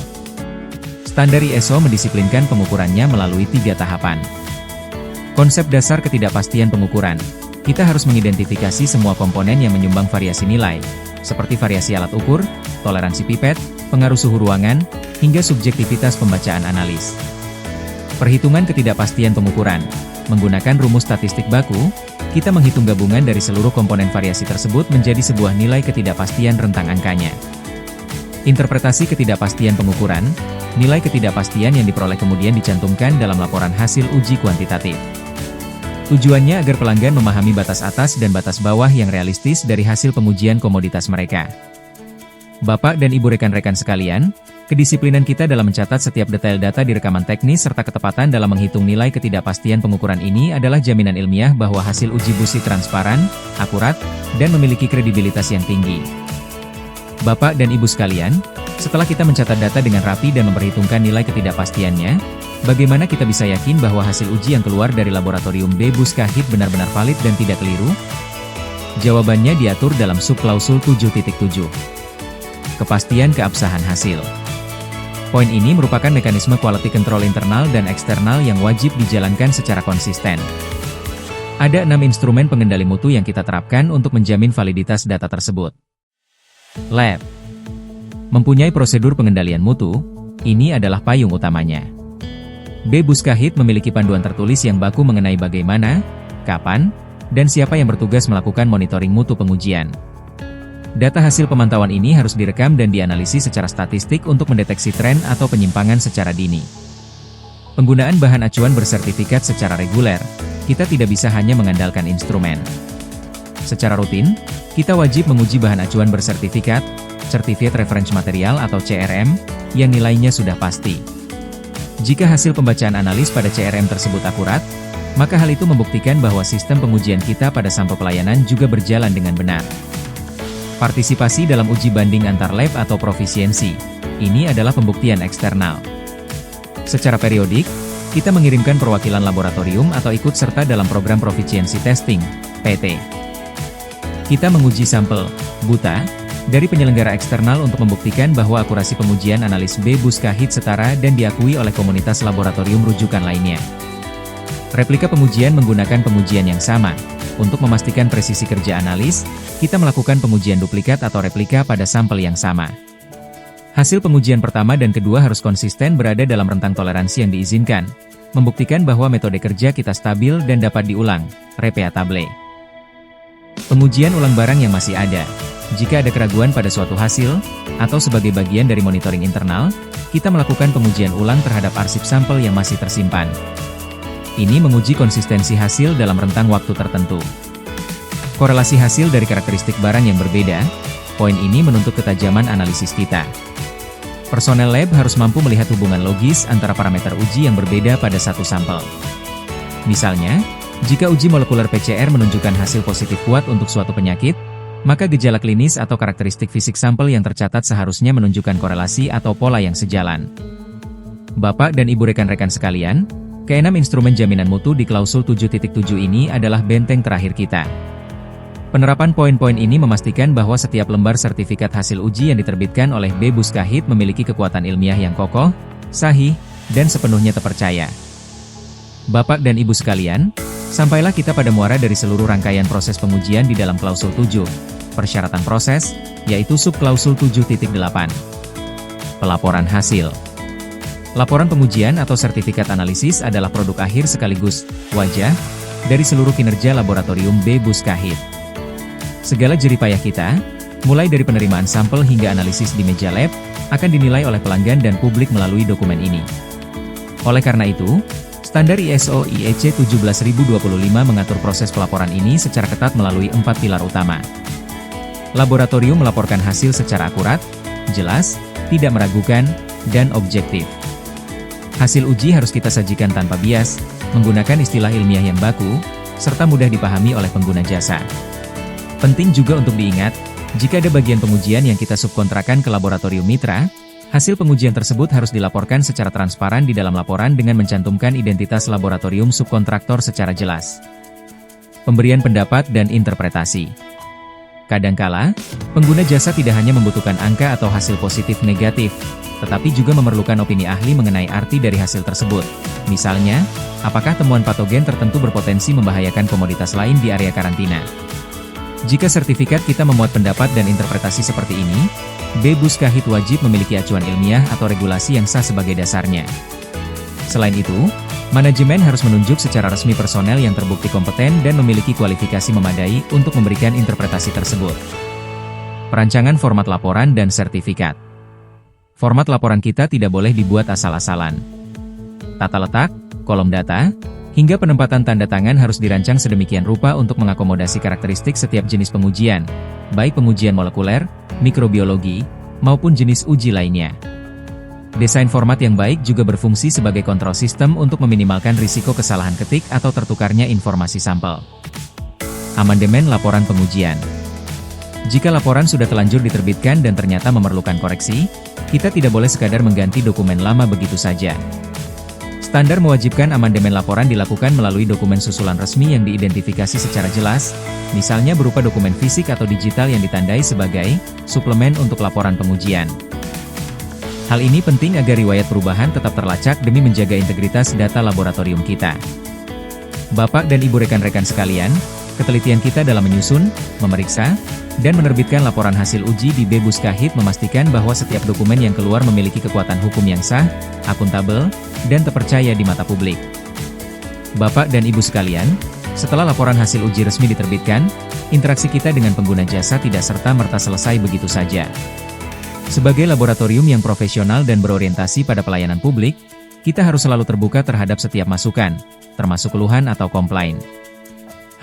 Standar ISO mendisiplinkan pengukurannya melalui 3 tahapan. Konsep dasar ketidakpastian pengukuran. Kita harus mengidentifikasi semua komponen yang menyumbang variasi nilai, seperti variasi alat ukur, toleransi pipet, pengaruh suhu ruangan, hingga subjektivitas pembacaan analis. Perhitungan ketidakpastian pengukuran. Menggunakan rumus statistik baku, kita menghitung gabungan dari seluruh komponen variasi tersebut menjadi sebuah nilai ketidakpastian rentang angkanya. Interpretasi ketidakpastian pengukuran. Nilai ketidakpastian yang diperoleh kemudian dicantumkan dalam laporan hasil uji kuantitatif. Tujuannya agar pelanggan memahami batas atas dan batas bawah yang realistis dari hasil pengujian komoditas mereka. Bapak dan Ibu rekan-rekan sekalian, kedisiplinan kita dalam mencatat setiap detail data di rekaman teknis serta ketepatan dalam menghitung nilai ketidakpastian pengukuran ini adalah jaminan ilmiah bahwa hasil uji busi transparan, akurat, dan memiliki kredibilitas yang tinggi. Bapak dan Ibu sekalian, setelah kita mencatat data dengan rapi dan memperhitungkan nilai ketidakpastiannya, bagaimana kita bisa yakin bahwa hasil uji yang keluar dari laboratorium B Buskahit benar-benar valid dan tidak keliru? Jawabannya diatur dalam subklausul 7.7. Kepastian keabsahan hasil. Poin ini merupakan mekanisme quality control internal dan eksternal yang wajib dijalankan secara konsisten. Ada 6 instrumen pengendali mutu yang kita terapkan untuk menjamin validitas data tersebut. Lab. Mempunyai prosedur pengendalian mutu, ini adalah payung utamanya. B Buskahit memiliki panduan tertulis yang baku mengenai bagaimana, kapan, dan siapa yang bertugas melakukan monitoring mutu pengujian. Data hasil pemantauan ini harus direkam dan dianalisis secara statistik untuk mendeteksi tren atau penyimpangan secara dini. Penggunaan bahan acuan bersertifikat secara reguler, kita tidak bisa hanya mengandalkan instrumen. Secara rutin, kita wajib menguji bahan acuan bersertifikat, Certificate Reference Material atau CRM, yang nilainya sudah pasti. Jika hasil pembacaan analis pada CRM tersebut akurat, maka hal itu membuktikan bahwa sistem pengujian kita pada sampel pelayanan juga berjalan dengan benar. Partisipasi dalam uji banding antar lab atau profisiensi, ini adalah pembuktian eksternal. Secara periodik, kita mengirimkan perwakilan laboratorium atau ikut serta dalam program Proficiency Testing, PT. Kita menguji sampel, buta, dari penyelenggara eksternal untuk membuktikan bahwa akurasi pengujian analis B-Buskahit setara dan diakui oleh komunitas laboratorium rujukan lainnya. Replika pengujian menggunakan pengujian yang sama. Untuk memastikan presisi kerja analis, kita melakukan pengujian duplikat atau replika pada sampel yang sama. Hasil pengujian pertama dan kedua harus konsisten berada dalam rentang toleransi yang diizinkan, membuktikan bahwa metode kerja kita stabil dan dapat diulang, repeatable. Pengujian ulang barang yang masih ada. Jika ada keraguan pada suatu hasil, atau sebagai bagian dari monitoring internal, kita melakukan pengujian ulang terhadap arsip sampel yang masih tersimpan. Ini menguji konsistensi hasil dalam rentang waktu tertentu. Korelasi hasil dari karakteristik barang yang berbeda, poin ini menuntut ketajaman analisis kita. Personel lab harus mampu melihat hubungan logis antara parameter uji yang berbeda pada satu sampel. Misalnya, jika uji molekuler PCR menunjukkan hasil positif kuat untuk suatu penyakit, maka gejala klinis atau karakteristik fisik sampel yang tercatat seharusnya menunjukkan korelasi atau pola yang sejalan. Bapak dan Ibu rekan-rekan sekalian, keenam instrumen jaminan mutu di klausul 7.7 ini adalah benteng terakhir kita. Penerapan poin-poin ini memastikan bahwa setiap lembar sertifikat hasil uji yang diterbitkan oleh B-Buskahit memiliki kekuatan ilmiah yang kokoh, sahih, dan sepenuhnya terpercaya. Bapak dan Ibu sekalian, sampailah kita pada muara dari seluruh rangkaian proses pengujian di dalam klausul 7, persyaratan proses, yaitu subklausul 7.8. Pelaporan hasil. Laporan pengujian atau sertifikat analisis adalah produk akhir sekaligus wajah dari seluruh kinerja laboratorium B-Buskahit. Segala jeripayah kita, mulai dari penerimaan sampel hingga analisis di meja lab, akan dinilai oleh pelanggan dan publik melalui dokumen ini. Oleh karena itu, standar ISO IEC 17025 mengatur proses pelaporan ini secara ketat melalui 4 pilar utama. Laboratorium melaporkan hasil secara akurat, jelas, tidak meragukan, dan objektif. Hasil uji harus kita sajikan tanpa bias, menggunakan istilah ilmiah yang baku, serta mudah dipahami oleh pengguna jasa. Penting juga untuk diingat, jika ada bagian pengujian yang kita subkontrakan ke laboratorium mitra, hasil pengujian tersebut harus dilaporkan secara transparan di dalam laporan dengan mencantumkan identitas laboratorium subkontraktor secara jelas. Pemberian pendapat dan interpretasi. Kadangkala, pengguna jasa tidak hanya membutuhkan angka atau hasil positif negatif, tetapi juga memerlukan opini ahli mengenai arti dari hasil tersebut. Misalnya, apakah temuan patogen tertentu berpotensi membahayakan komoditas lain di area karantina? Jika sertifikat kita memuat pendapat dan interpretasi seperti ini, B-Buskahit wajib memiliki acuan ilmiah atau regulasi yang sah sebagai dasarnya. Selain itu, manajemen harus menunjuk secara resmi personel yang terbukti kompeten dan memiliki kualifikasi memadai untuk memberikan interpretasi tersebut. Perancangan format laporan dan sertifikat. Format laporan kita tidak boleh dibuat asal-asalan. Tata letak, kolom data, hingga penempatan tanda tangan harus dirancang sedemikian rupa untuk mengakomodasi karakteristik setiap jenis pengujian, baik pengujian molekuler, mikrobiologi, maupun jenis uji lainnya. Desain format yang baik juga berfungsi sebagai kontrol sistem untuk meminimalkan risiko kesalahan ketik atau tertukarnya informasi sampel. Amandemen laporan pengujian. Jika laporan sudah telanjur diterbitkan dan ternyata memerlukan koreksi, kita tidak boleh sekadar mengganti dokumen lama begitu saja. Standar mewajibkan amandemen laporan dilakukan melalui dokumen susulan resmi yang diidentifikasi secara jelas, misalnya berupa dokumen fisik atau digital yang ditandai sebagai suplemen untuk laporan pengujian. Hal ini penting agar riwayat perubahan tetap terlacak demi menjaga integritas data laboratorium kita. Bapak dan Ibu rekan-rekan sekalian, ketelitian kita dalam menyusun, memeriksa, dan menerbitkan laporan hasil uji di B-Buskahit memastikan bahwa setiap dokumen yang keluar memiliki kekuatan hukum yang sah, akuntabel, dan terpercaya di mata publik. Bapak dan Ibu sekalian, setelah laporan hasil uji resmi diterbitkan, interaksi kita dengan pengguna jasa tidak serta-merta selesai begitu saja. Sebagai laboratorium yang profesional dan berorientasi pada pelayanan publik, kita harus selalu terbuka terhadap setiap masukan, termasuk keluhan atau komplain.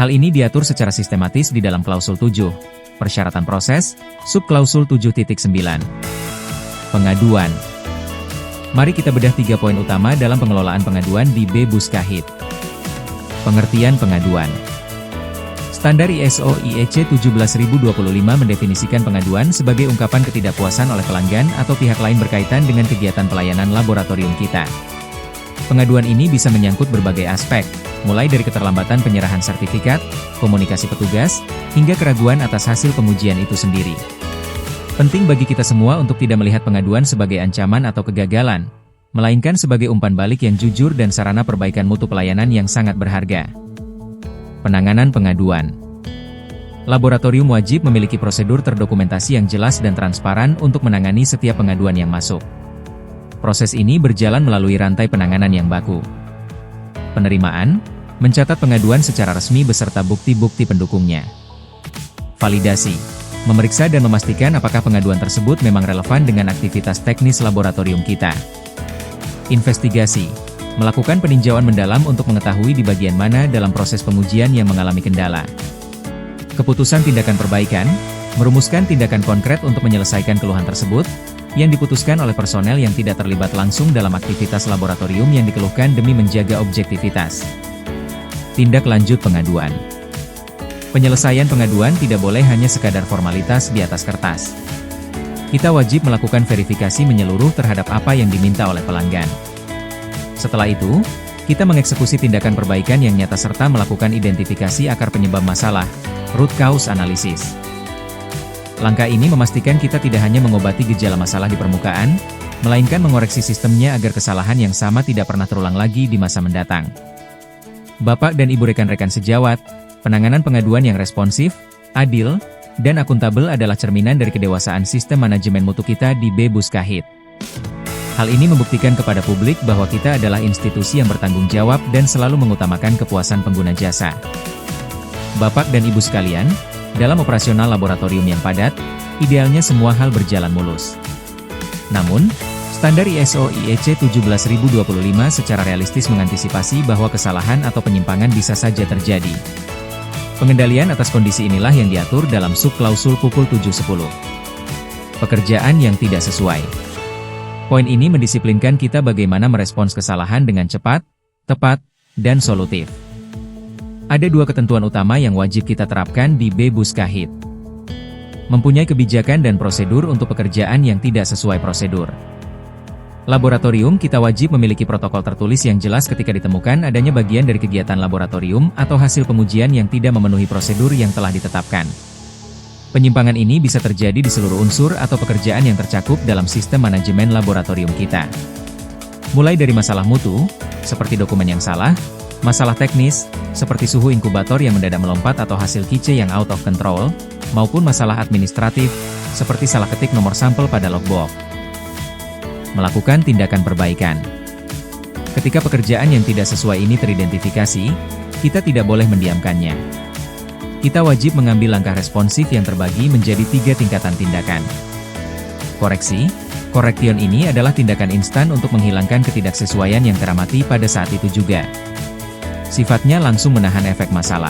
Hal ini diatur secara sistematis di dalam klausul 7, persyaratan proses, subklausul 7.9. Pengaduan. Mari kita bedah 3 poin utama dalam pengelolaan pengaduan di B-Buskahit. Pengertian pengaduan. Standar ISO IEC 17025 mendefinisikan pengaduan sebagai ungkapan ketidakpuasan oleh pelanggan atau pihak lain berkaitan dengan kegiatan pelayanan laboratorium kita. Pengaduan ini bisa menyangkut berbagai aspek, mulai dari keterlambatan penyerahan sertifikat, komunikasi petugas, hingga keraguan atas hasil pengujian itu sendiri. Penting bagi kita semua untuk tidak melihat pengaduan sebagai ancaman atau kegagalan, melainkan sebagai umpan balik yang jujur dan sarana perbaikan mutu pelayanan yang sangat berharga. Penanganan pengaduan. Laboratorium wajib memiliki prosedur terdokumentasi yang jelas dan transparan untuk menangani setiap pengaduan yang masuk. Proses ini berjalan melalui rantai penanganan yang baku. Penerimaan, mencatat pengaduan secara resmi beserta bukti-bukti pendukungnya. Validasi, memeriksa dan memastikan apakah pengaduan tersebut memang relevan dengan aktivitas teknis laboratorium kita. Investigasi, melakukan peninjauan mendalam untuk mengetahui di bagian mana dalam proses pengujian yang mengalami kendala. Keputusan tindakan perbaikan, merumuskan tindakan konkret untuk menyelesaikan keluhan tersebut, yang diputuskan oleh personel yang tidak terlibat langsung dalam aktivitas laboratorium yang dikeluhkan demi menjaga objektivitas. Tindak lanjut pengaduan. Penyelesaian pengaduan tidak boleh hanya sekadar formalitas di atas kertas. Kita wajib melakukan verifikasi menyeluruh terhadap apa yang diminta oleh pelanggan. Setelah itu, kita mengeksekusi tindakan perbaikan yang nyata serta melakukan identifikasi akar penyebab masalah, root cause analysis. Langkah ini memastikan kita tidak hanya mengobati gejala masalah di permukaan, melainkan mengoreksi sistemnya agar kesalahan yang sama tidak pernah terulang lagi di masa mendatang. Bapak dan Ibu rekan-rekan sejawat, penanganan pengaduan yang responsif, adil, dan akuntabel adalah cerminan dari kedewasaan sistem manajemen mutu kita di B-Buskahit. Hal ini membuktikan kepada publik bahwa kita adalah institusi yang bertanggung jawab dan selalu mengutamakan kepuasan pengguna jasa. Bapak dan Ibu sekalian, dalam operasional laboratorium yang padat, idealnya semua hal berjalan mulus. Namun, standar ISO IEC 17025 secara realistis mengantisipasi bahwa kesalahan atau penyimpangan bisa saja terjadi. Pengendalian atas kondisi inilah yang diatur dalam subklausul pukul 7.10. Pekerjaan yang tidak sesuai. Poin ini mendisiplinkan kita bagaimana merespons kesalahan dengan cepat, tepat, dan solutif. Ada 2 ketentuan utama yang wajib kita terapkan di B-Buskahit. Mempunyai kebijakan dan prosedur untuk pekerjaan yang tidak sesuai prosedur. Laboratorium kita wajib memiliki protokol tertulis yang jelas ketika ditemukan adanya bagian dari kegiatan laboratorium atau hasil pengujian yang tidak memenuhi prosedur yang telah ditetapkan. Penyimpangan ini bisa terjadi di seluruh unsur atau pekerjaan yang tercakup dalam sistem manajemen laboratorium kita. Mulai dari masalah mutu, seperti dokumen yang salah, masalah teknis, seperti suhu inkubator yang mendadak melompat atau hasil QC yang out of control, maupun masalah administratif, seperti salah ketik nomor sampel pada logbook. Melakukan tindakan perbaikan. Ketika pekerjaan yang tidak sesuai ini teridentifikasi, kita tidak boleh mendiamkannya. Kita wajib mengambil langkah responsif yang terbagi menjadi 3 tingkatan tindakan. Koreksi. Korektion ini adalah tindakan instan untuk menghilangkan ketidaksesuaian yang teramati pada saat itu juga. Sifatnya langsung menahan efek masalah.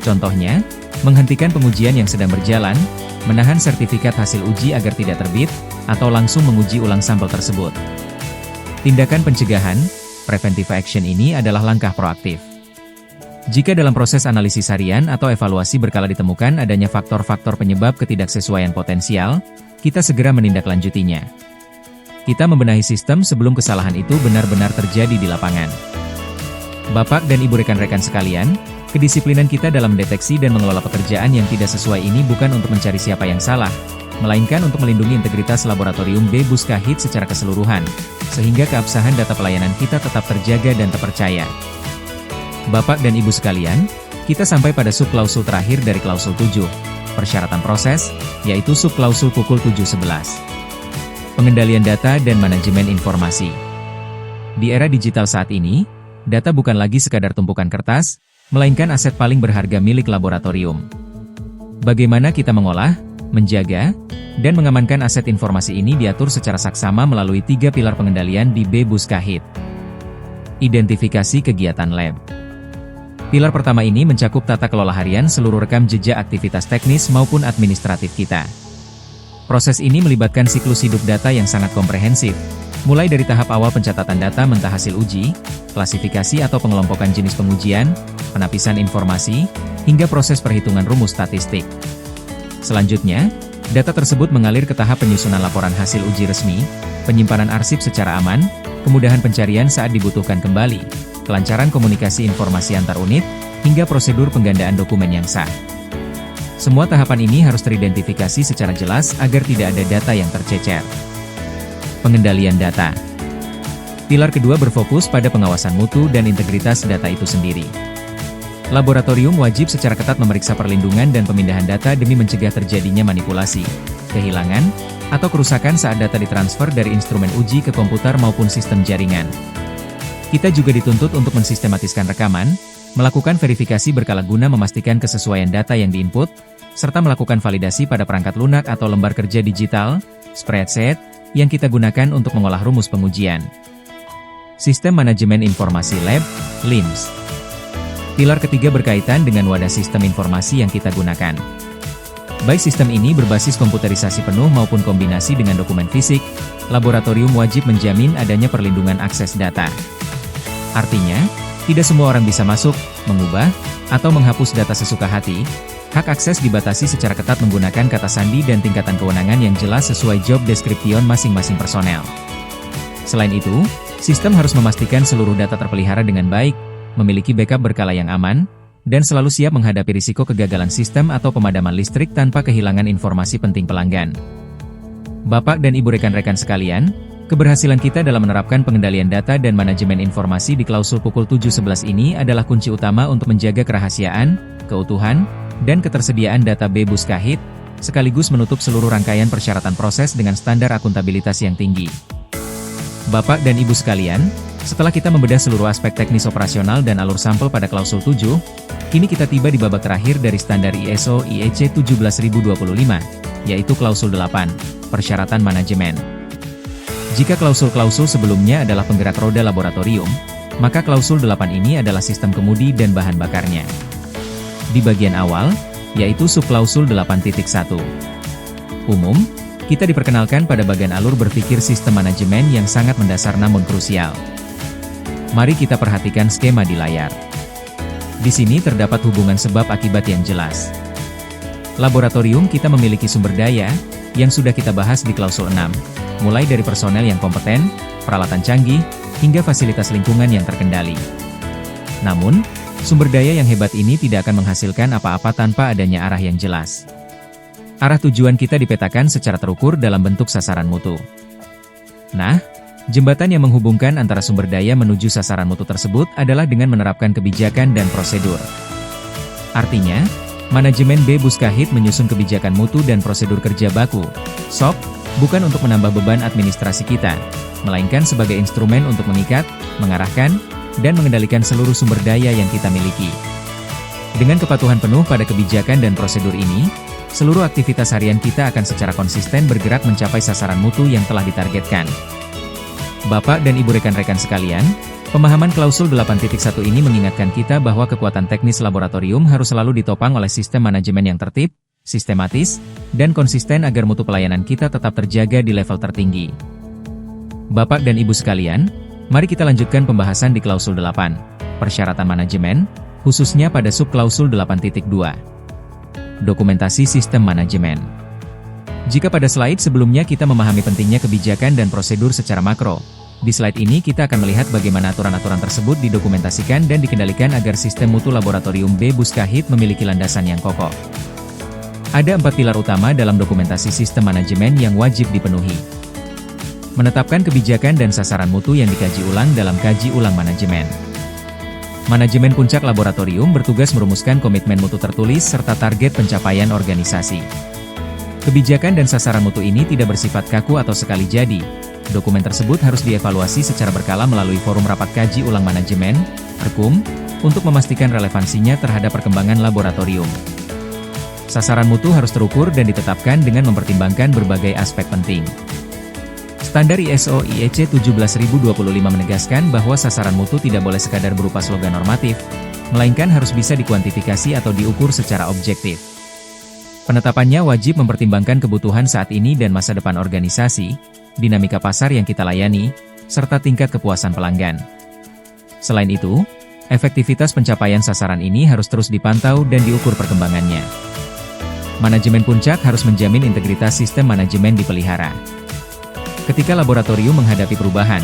Contohnya, menghentikan pengujian yang sedang berjalan, menahan sertifikat hasil uji agar tidak terbit, atau langsung menguji ulang sampel tersebut. Tindakan pencegahan, preventive action ini adalah langkah proaktif. Jika dalam proses analisis harian atau evaluasi berkala ditemukan adanya faktor-faktor penyebab ketidaksesuaian potensial, kita segera menindaklanjutinya. Kita membenahi sistem sebelum kesalahan itu benar-benar terjadi di lapangan. Bapak dan Ibu rekan-rekan sekalian, kedisiplinan kita dalam mendeteksi dan mengelola pekerjaan yang tidak sesuai ini bukan untuk mencari siapa yang salah, melainkan untuk melindungi integritas laboratorium B-Buskahit secara keseluruhan, sehingga keabsahan data pelayanan kita tetap terjaga dan terpercaya. Bapak dan Ibu sekalian, kita sampai pada subklausul terakhir dari klausul 7, persyaratan proses, yaitu subklausul pukul 7.11. Pengendalian data dan manajemen informasi. Di era digital saat ini, data bukan lagi sekadar tumpukan kertas, melainkan aset paling berharga milik laboratorium. Bagaimana kita mengolah, menjaga, dan mengamankan aset informasi ini diatur secara saksama melalui 3 pilar pengendalian di B-Buskahit. Identifikasi kegiatan lab. Pilar pertama ini mencakup tata kelola harian seluruh rekam jejak aktivitas teknis maupun administratif kita. Proses ini melibatkan siklus hidup data yang sangat komprehensif, mulai dari tahap awal pencatatan data mentah hasil uji, klasifikasi atau pengelompokan jenis pengujian, penapisan informasi, hingga proses perhitungan rumus statistik. Selanjutnya, data tersebut mengalir ke tahap penyusunan laporan hasil uji resmi, penyimpanan arsip secara aman, kemudahan pencarian saat dibutuhkan kembali, kelancaran komunikasi informasi antar unit, hingga prosedur penggandaan dokumen yang sah. Semua tahapan ini harus teridentifikasi secara jelas agar tidak ada data yang tercecer. Pengendalian data. Pilar kedua berfokus pada pengawasan mutu dan integritas data itu sendiri. Laboratorium wajib secara ketat memeriksa perlindungan dan pemindahan data demi mencegah terjadinya manipulasi, kehilangan, atau kerusakan saat data ditransfer dari instrumen uji ke komputer maupun sistem jaringan. Kita juga dituntut untuk mensistematiskan rekaman, melakukan verifikasi berkala guna memastikan kesesuaian data yang diinput, serta melakukan validasi pada perangkat lunak atau lembar kerja digital, spreadsheet, yang kita gunakan untuk mengolah rumus pengujian. Sistem Manajemen Informasi Lab, LIMS. Pilar ketiga berkaitan dengan wadah sistem informasi yang kita gunakan. Baik sistem ini berbasis komputerisasi penuh maupun kombinasi dengan dokumen fisik, laboratorium wajib menjamin adanya perlindungan akses data. Artinya, tidak semua orang bisa masuk, mengubah, atau menghapus data sesuka hati. Hak akses dibatasi secara ketat menggunakan kata sandi dan tingkatan kewenangan yang jelas sesuai job description masing-masing personel. Selain itu, sistem harus memastikan seluruh data terpelihara dengan baik, memiliki backup berkala yang aman, dan selalu siap menghadapi risiko kegagalan sistem atau pemadaman listrik tanpa kehilangan informasi penting pelanggan. Bapak dan Ibu rekan-rekan sekalian, keberhasilan kita dalam menerapkan pengendalian data dan manajemen informasi di klausul pukul 7.11 ini adalah kunci utama untuk menjaga kerahasiaan, keutuhan, dan ketersediaan data BE Buskahit, sekaligus menutup seluruh rangkaian persyaratan proses dengan standar akuntabilitas yang tinggi. Bapak dan Ibu sekalian, setelah kita membedah seluruh aspek teknis operasional dan alur sampel pada klausul 7, kini kita tiba di babak terakhir dari standar ISO IEC 17025, yaitu klausul 8, persyaratan manajemen. Jika klausul-klausul sebelumnya adalah penggerak roda laboratorium, maka klausul 8 ini adalah sistem kemudi dan bahan bakarnya. Di bagian awal, yaitu subklausul 8.1. Umum, kita diperkenalkan pada bagian alur berpikir sistem manajemen yang sangat mendasar namun krusial. Mari kita perhatikan skema di layar. Di sini terdapat hubungan sebab akibat yang jelas. Laboratorium kita memiliki sumber daya, yang sudah kita bahas di klausul 6, mulai dari personel yang kompeten, peralatan canggih, hingga fasilitas lingkungan yang terkendali. Namun, sumber daya yang hebat ini tidak akan menghasilkan apa-apa tanpa adanya arah yang jelas. Arah tujuan kita dipetakan secara terukur dalam bentuk sasaran mutu. Nah, jembatan yang menghubungkan antara sumber daya menuju sasaran mutu tersebut adalah dengan menerapkan kebijakan dan prosedur. Artinya, manajemen BE Buskahit menyusun kebijakan mutu dan prosedur kerja baku, SOP, bukan untuk menambah beban administrasi kita, melainkan sebagai instrumen untuk mengikat, mengarahkan, dan mengendalikan seluruh sumber daya yang kita miliki. Dengan kepatuhan penuh pada kebijakan dan prosedur ini, seluruh aktivitas harian kita akan secara konsisten bergerak mencapai sasaran mutu yang telah ditargetkan. Bapak dan Ibu rekan-rekan sekalian, pemahaman klausul 8.1 ini mengingatkan kita bahwa kekuatan teknis laboratorium harus selalu ditopang oleh sistem manajemen yang tertib, sistematis, dan konsisten agar mutu pelayanan kita tetap terjaga di level tertinggi. Bapak dan Ibu sekalian, mari kita lanjutkan pembahasan di klausul 8, persyaratan manajemen, khususnya pada subklausul 8.2. Dokumentasi sistem manajemen. Jika pada slide sebelumnya kita memahami pentingnya kebijakan dan prosedur secara makro, di slide ini kita akan melihat bagaimana aturan-aturan tersebut didokumentasikan dan dikendalikan agar sistem mutu laboratorium BE Buskahit memiliki landasan yang kokoh. Ada 4 pilar utama dalam dokumentasi sistem manajemen yang wajib dipenuhi. Menetapkan kebijakan dan sasaran mutu yang dikaji ulang dalam kaji ulang manajemen. Manajemen puncak laboratorium bertugas merumuskan komitmen mutu tertulis serta target pencapaian organisasi. Kebijakan dan sasaran mutu ini tidak bersifat kaku atau sekali jadi. Dokumen tersebut harus dievaluasi secara berkala melalui forum rapat kaji ulang manajemen, RKUM, untuk memastikan relevansinya terhadap perkembangan laboratorium. Sasaran mutu harus terukur dan ditetapkan dengan mempertimbangkan berbagai aspek penting. Standar ISO IEC 17025 menegaskan bahwa sasaran mutu tidak boleh sekadar berupa slogan normatif, melainkan harus bisa dikuantifikasi atau diukur secara objektif. Penetapannya wajib mempertimbangkan kebutuhan saat ini dan masa depan organisasi, dinamika pasar yang kita layani, serta tingkat kepuasan pelanggan. Selain itu, efektivitas pencapaian sasaran ini harus terus dipantau dan diukur perkembangannya. Manajemen puncak harus menjamin integritas sistem manajemen dipelihara. Ketika laboratorium menghadapi perubahan,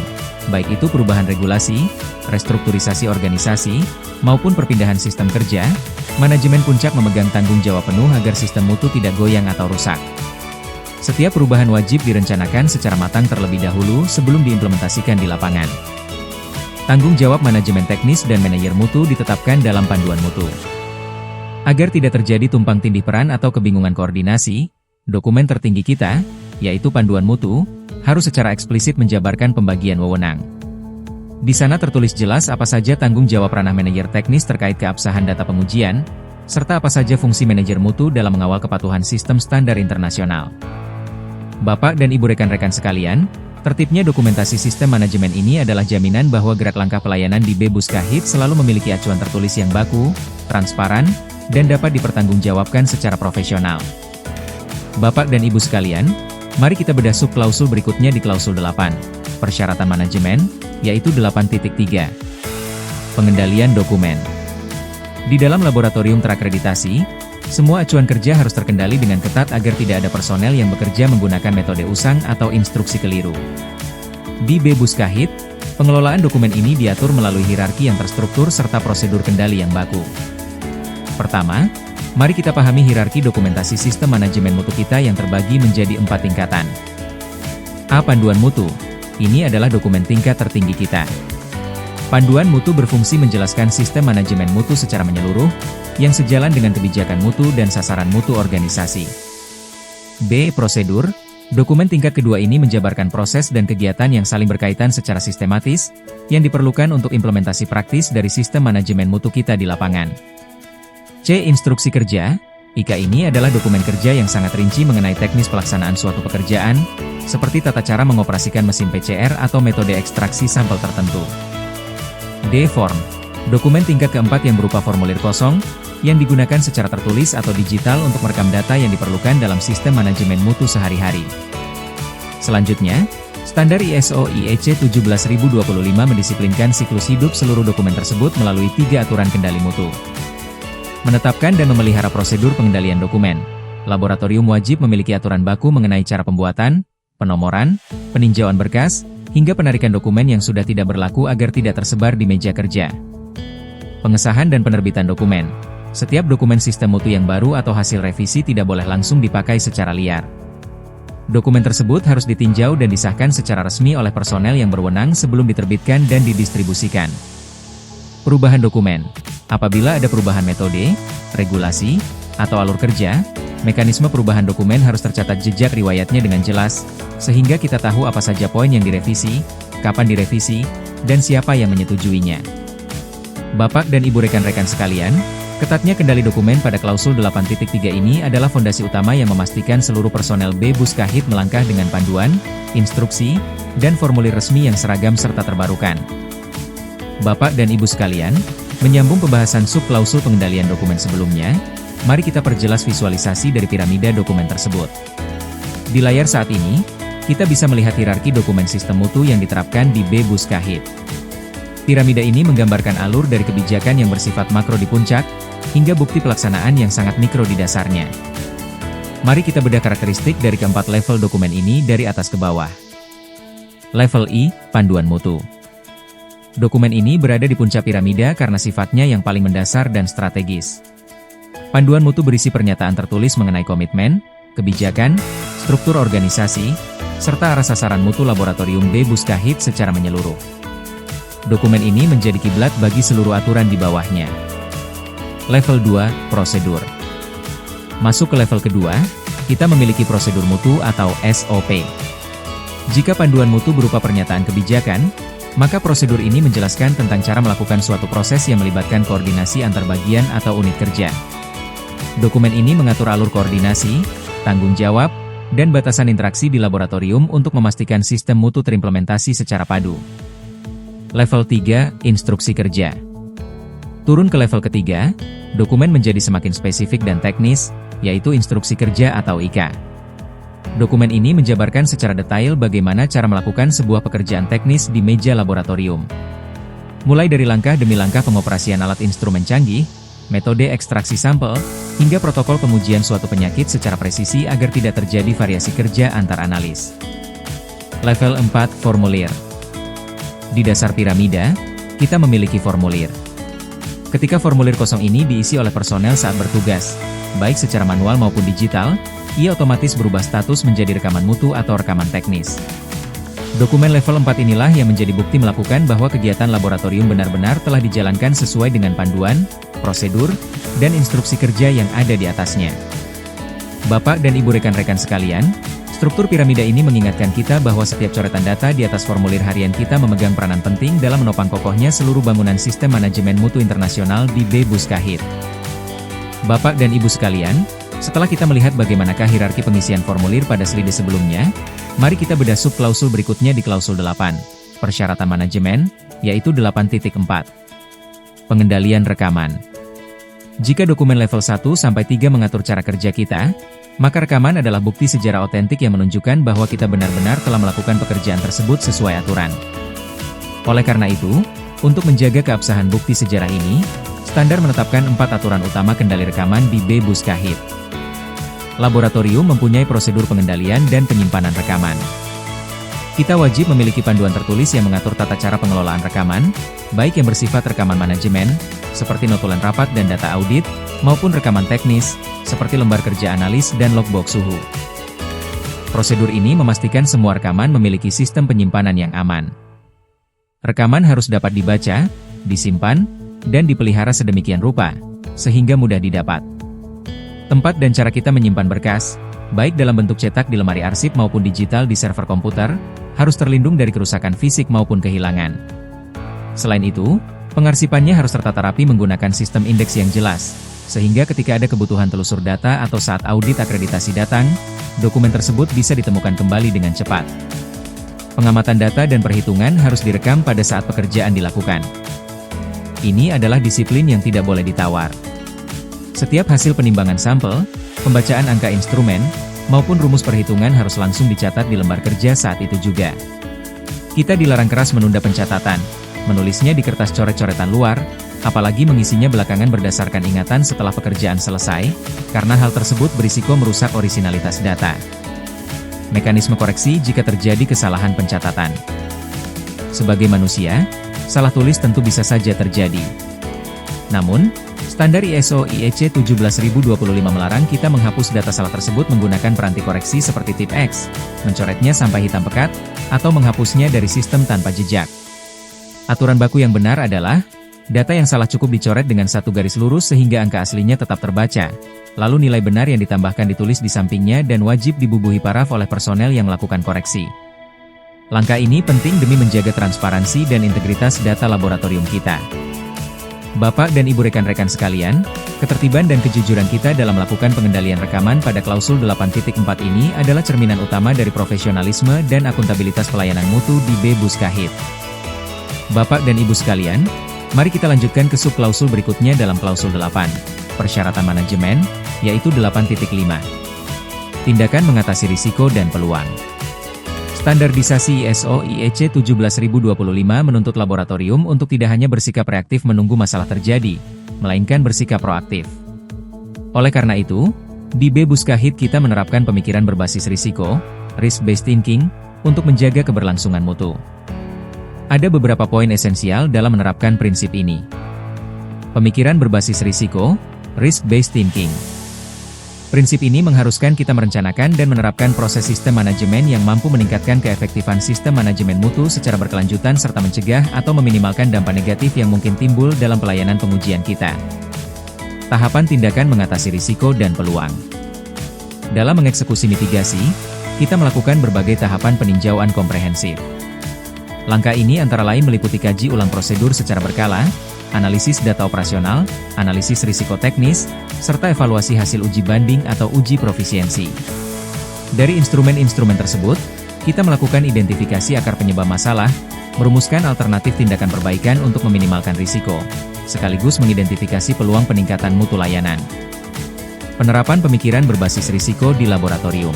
baik itu perubahan regulasi, restrukturisasi organisasi, maupun perpindahan sistem kerja, manajemen puncak memegang tanggung jawab penuh agar sistem mutu tidak goyang atau rusak. Setiap perubahan wajib direncanakan secara matang terlebih dahulu sebelum diimplementasikan di lapangan. Tanggung jawab manajemen teknis dan manajer mutu ditetapkan dalam panduan mutu. Agar tidak terjadi tumpang tindih peran atau kebingungan koordinasi, dokumen tertinggi kita, yaitu panduan mutu, harus secara eksplisit menjabarkan pembagian wewenang. Di sana tertulis jelas apa saja tanggung jawab ranah manajer teknis terkait keabsahan data pengujian, serta apa saja fungsi manajer mutu dalam mengawal kepatuhan sistem standar internasional. Bapak dan Ibu rekan-rekan sekalian, tertibnya dokumentasi sistem manajemen ini adalah jaminan bahwa gerak langkah pelayanan di BBuskahit selalu memiliki acuan tertulis yang baku, transparan, dan dapat dipertanggungjawabkan secara profesional. Bapak dan Ibu sekalian, mari kita bedah sub-klausul berikutnya di klausul 8, persyaratan manajemen, yaitu 8.3. Pengendalian dokumen. Di dalam laboratorium terakreditasi, semua acuan kerja harus terkendali dengan ketat agar tidak ada personel yang bekerja menggunakan metode usang atau instruksi keliru. Di BBuskahit, pengelolaan dokumen ini diatur melalui hierarki yang terstruktur serta prosedur kendali yang baku. Pertama, mari kita pahami hierarki dokumentasi sistem manajemen mutu kita yang terbagi menjadi 4 tingkatan. A. Panduan mutu. Ini adalah dokumen tingkat tertinggi kita. Panduan mutu berfungsi menjelaskan sistem manajemen mutu secara menyeluruh, yang sejalan dengan kebijakan mutu dan sasaran mutu organisasi. B. Prosedur. Dokumen tingkat kedua ini menjabarkan proses dan kegiatan yang saling berkaitan secara sistematis, yang diperlukan untuk implementasi praktis dari sistem manajemen mutu kita di lapangan. C. Instruksi kerja. IKA ini adalah dokumen kerja yang sangat rinci mengenai teknis pelaksanaan suatu pekerjaan, seperti tata cara mengoperasikan mesin PCR atau metode ekstraksi sampel tertentu. D. Form. Dokumen tingkat keempat yang berupa formulir kosong, yang digunakan secara tertulis atau digital untuk merekam data yang diperlukan dalam sistem manajemen mutu sehari-hari. Selanjutnya, standar ISO IEC 17025 mendisiplinkan siklus hidup seluruh dokumen tersebut melalui 3 aturan kendali mutu. Menetapkan dan memelihara prosedur pengendalian dokumen. Laboratorium wajib memiliki aturan baku mengenai cara pembuatan, penomoran, peninjauan berkas, hingga penarikan dokumen yang sudah tidak berlaku agar tidak tersebar di meja kerja. Pengesahan dan penerbitan dokumen. Setiap dokumen sistem mutu yang baru atau hasil revisi tidak boleh langsung dipakai secara liar. Dokumen tersebut harus ditinjau dan disahkan secara resmi oleh personel yang berwenang sebelum diterbitkan dan didistribusikan. Perubahan dokumen. Apabila ada perubahan metode, regulasi, atau alur kerja, mekanisme perubahan dokumen harus tercatat jejak riwayatnya dengan jelas, sehingga kita tahu apa saja poin yang direvisi, kapan direvisi, dan siapa yang menyetujuinya. Bapak dan Ibu rekan-rekan sekalian, ketatnya kendali dokumen pada klausul 8.3 ini adalah fondasi utama yang memastikan seluruh personel BBuskahit melangkah dengan panduan, instruksi, dan formulir resmi yang seragam serta terbarukan. Bapak dan Ibu sekalian, menyambung pembahasan sub-klausul pengendalian dokumen sebelumnya, mari kita perjelas visualisasi dari piramida dokumen tersebut. Di layar saat ini, kita bisa melihat hierarki dokumen sistem mutu yang diterapkan di BBuskahit. Piramida ini menggambarkan alur dari kebijakan yang bersifat makro di puncak, hingga bukti pelaksanaan yang sangat mikro di dasarnya. Mari kita bedah karakteristik dari keempat level dokumen ini dari atas ke bawah. Level I, Panduan Mutu. Dokumen ini berada di puncak piramida karena sifatnya yang paling mendasar dan strategis. Panduan mutu berisi pernyataan tertulis mengenai komitmen, kebijakan, struktur organisasi, serta arah sasaran mutu laboratorium BBuskahit secara menyeluruh. Dokumen ini menjadi kiblat bagi seluruh aturan di bawahnya. Level 2, Prosedur. Masuk ke level kedua, kita memiliki prosedur mutu atau SOP. Jika panduan mutu berupa pernyataan kebijakan, maka prosedur ini menjelaskan tentang cara melakukan suatu proses yang melibatkan koordinasi antar bagian atau unit kerja. Dokumen ini mengatur alur koordinasi, tanggung jawab, dan batasan interaksi di laboratorium untuk memastikan sistem mutu terimplementasi secara padu. Level 3, Instruksi Kerja. Turun ke level ketiga, dokumen menjadi semakin spesifik dan teknis, yaitu instruksi kerja atau IK. Dokumen ini menjabarkan secara detail bagaimana cara melakukan sebuah pekerjaan teknis di meja laboratorium. Mulai dari langkah demi langkah pengoperasian alat instrumen canggih, metode ekstraksi sampel, hingga protokol pengujian suatu penyakit secara presisi agar tidak terjadi variasi kerja antar analis. Level 4, formulir. Di dasar piramida, kita memiliki formulir. Ketika formulir kosong ini diisi oleh personel saat bertugas, baik secara manual maupun digital, ia otomatis berubah status menjadi rekaman mutu atau rekaman teknis. Dokumen level 4 inilah yang menjadi bukti melakukan bahwa kegiatan laboratorium benar-benar telah dijalankan sesuai dengan panduan, prosedur, dan instruksi kerja yang ada di atasnya. Bapak dan Ibu rekan-rekan sekalian, struktur piramida ini mengingatkan kita bahwa setiap coretan data di atas formulir harian kita memegang peranan penting dalam menopang kokohnya seluruh bangunan sistem manajemen mutu internasional di B-Buskahit. Bapak dan Ibu sekalian, setelah kita melihat bagaimanakah hierarki pengisian formulir pada slide sebelumnya, mari kita bedah sub-klausul berikutnya di klausul 8, persyaratan manajemen, yaitu 8.4. Pengendalian rekaman. Jika dokumen level 1-3 mengatur cara kerja kita, maka rekaman adalah bukti sejarah otentik yang menunjukkan bahwa kita benar-benar telah melakukan pekerjaan tersebut sesuai aturan. Oleh karena itu, untuk menjaga keabsahan bukti sejarah ini, standar menetapkan 4 aturan utama kendali rekaman di B-Buskahit. Laboratorium mempunyai prosedur pengendalian dan penyimpanan rekaman. Kita wajib memiliki panduan tertulis yang mengatur tata cara pengelolaan rekaman, baik yang bersifat rekaman manajemen, seperti notulen rapat dan data audit, maupun rekaman teknis, seperti lembar kerja analis dan logbook suhu. Prosedur ini memastikan semua rekaman memiliki sistem penyimpanan yang aman. Rekaman harus dapat dibaca, disimpan, dan dipelihara sedemikian rupa, sehingga mudah didapat. Tempat dan cara kita menyimpan berkas, baik dalam bentuk cetak di lemari arsip maupun digital di server komputer, harus terlindung dari kerusakan fisik maupun kehilangan. Selain itu, pengarsipannya harus tertata rapi menggunakan sistem indeks yang jelas, sehingga ketika ada kebutuhan telusur data atau saat audit akreditasi datang, dokumen tersebut bisa ditemukan kembali dengan cepat. Pengamatan data dan perhitungan harus direkam pada saat pekerjaan dilakukan. Ini adalah disiplin yang tidak boleh ditawar. Setiap hasil penimbangan sampel, pembacaan angka instrumen, maupun rumus perhitungan harus langsung dicatat di lembar kerja saat itu juga. Kita dilarang keras menunda pencatatan, menulisnya di kertas coret-coretan luar, apalagi mengisinya belakangan berdasarkan ingatan setelah pekerjaan selesai, karena hal tersebut berisiko merusak orisinalitas data. Mekanisme koreksi jika terjadi kesalahan pencatatan. Sebagai manusia, salah tulis tentu bisa saja terjadi. Namun, standar ISO IEC 17025 melarang kita menghapus data salah tersebut menggunakan peranti koreksi seperti tip X, mencoretnya sampai hitam pekat, atau menghapusnya dari sistem tanpa jejak. Aturan baku yang benar adalah, data yang salah cukup dicoret dengan satu garis lurus sehingga angka aslinya tetap terbaca, lalu nilai benar yang ditambahkan ditulis di sampingnya dan wajib dibubuhi paraf oleh personel yang melakukan koreksi. Langkah ini penting demi menjaga transparansi dan integritas data laboratorium kita. Bapak dan Ibu rekan-rekan sekalian, ketertiban dan kejujuran kita dalam melakukan pengendalian rekaman pada klausul 8.4 ini adalah cerminan utama dari profesionalisme dan akuntabilitas pelayanan mutu di B-Buskahit. Bapak dan Ibu sekalian, mari kita lanjutkan ke sub-klausul berikutnya dalam klausul 8, persyaratan manajemen, yaitu 8.5. Tindakan mengatasi risiko dan peluang. Standarisasi ISO IEC 17025 menuntut laboratorium untuk tidak hanya bersikap reaktif menunggu masalah terjadi, melainkan bersikap proaktif. Oleh karena itu, di B-Buskahit kita menerapkan pemikiran berbasis risiko, risk-based thinking, untuk menjaga keberlangsungan mutu. Ada beberapa poin esensial dalam menerapkan prinsip ini. Pemikiran berbasis risiko, risk-based thinking. Prinsip ini mengharuskan kita merencanakan dan menerapkan proses sistem manajemen yang mampu meningkatkan keefektifan sistem manajemen mutu secara berkelanjutan serta mencegah atau meminimalkan dampak negatif yang mungkin timbul dalam pelayanan pengujian kita. Tahapan tindakan mengatasi risiko dan peluang. Dalam mengeksekusi mitigasi, kita melakukan berbagai tahapan peninjauan komprehensif. Langkah ini antara lain meliputi kaji ulang prosedur secara berkala, analisis data operasional, analisis risiko teknis, serta evaluasi hasil uji banding atau uji profisiensi. Dari instrumen-instrumen tersebut, kita melakukan identifikasi akar penyebab masalah, merumuskan alternatif tindakan perbaikan untuk meminimalkan risiko, sekaligus mengidentifikasi peluang peningkatan mutu layanan. Penerapan pemikiran berbasis risiko di laboratorium.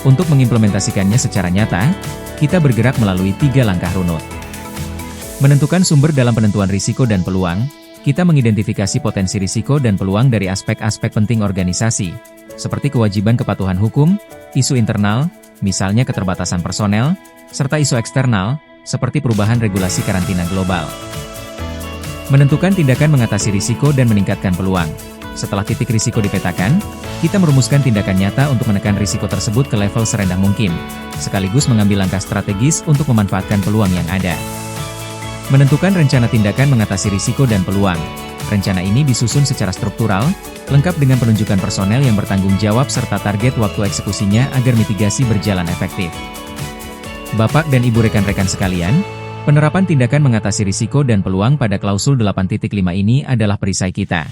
Untuk mengimplementasikannya secara nyata, kita bergerak melalui 3 langkah runut. Menentukan sumber dalam penentuan risiko dan peluang, kita mengidentifikasi potensi risiko dan peluang dari aspek-aspek penting organisasi, seperti kewajiban kepatuhan hukum, isu internal, misalnya keterbatasan personel, serta isu eksternal, seperti perubahan regulasi karantina global. Menentukan tindakan mengatasi risiko dan meningkatkan peluang. Setelah titik risiko dipetakan, kita merumuskan tindakan nyata untuk menekan risiko tersebut ke level serendah mungkin, sekaligus mengambil langkah strategis untuk memanfaatkan peluang yang ada. Menentukan rencana tindakan mengatasi risiko dan peluang. Rencana ini disusun secara struktural, lengkap dengan penunjukan personel yang bertanggung jawab serta target waktu eksekusinya agar mitigasi berjalan efektif. Bapak dan Ibu rekan-rekan sekalian, penerapan tindakan mengatasi risiko dan peluang pada klausul 8.5 ini adalah perisai kita.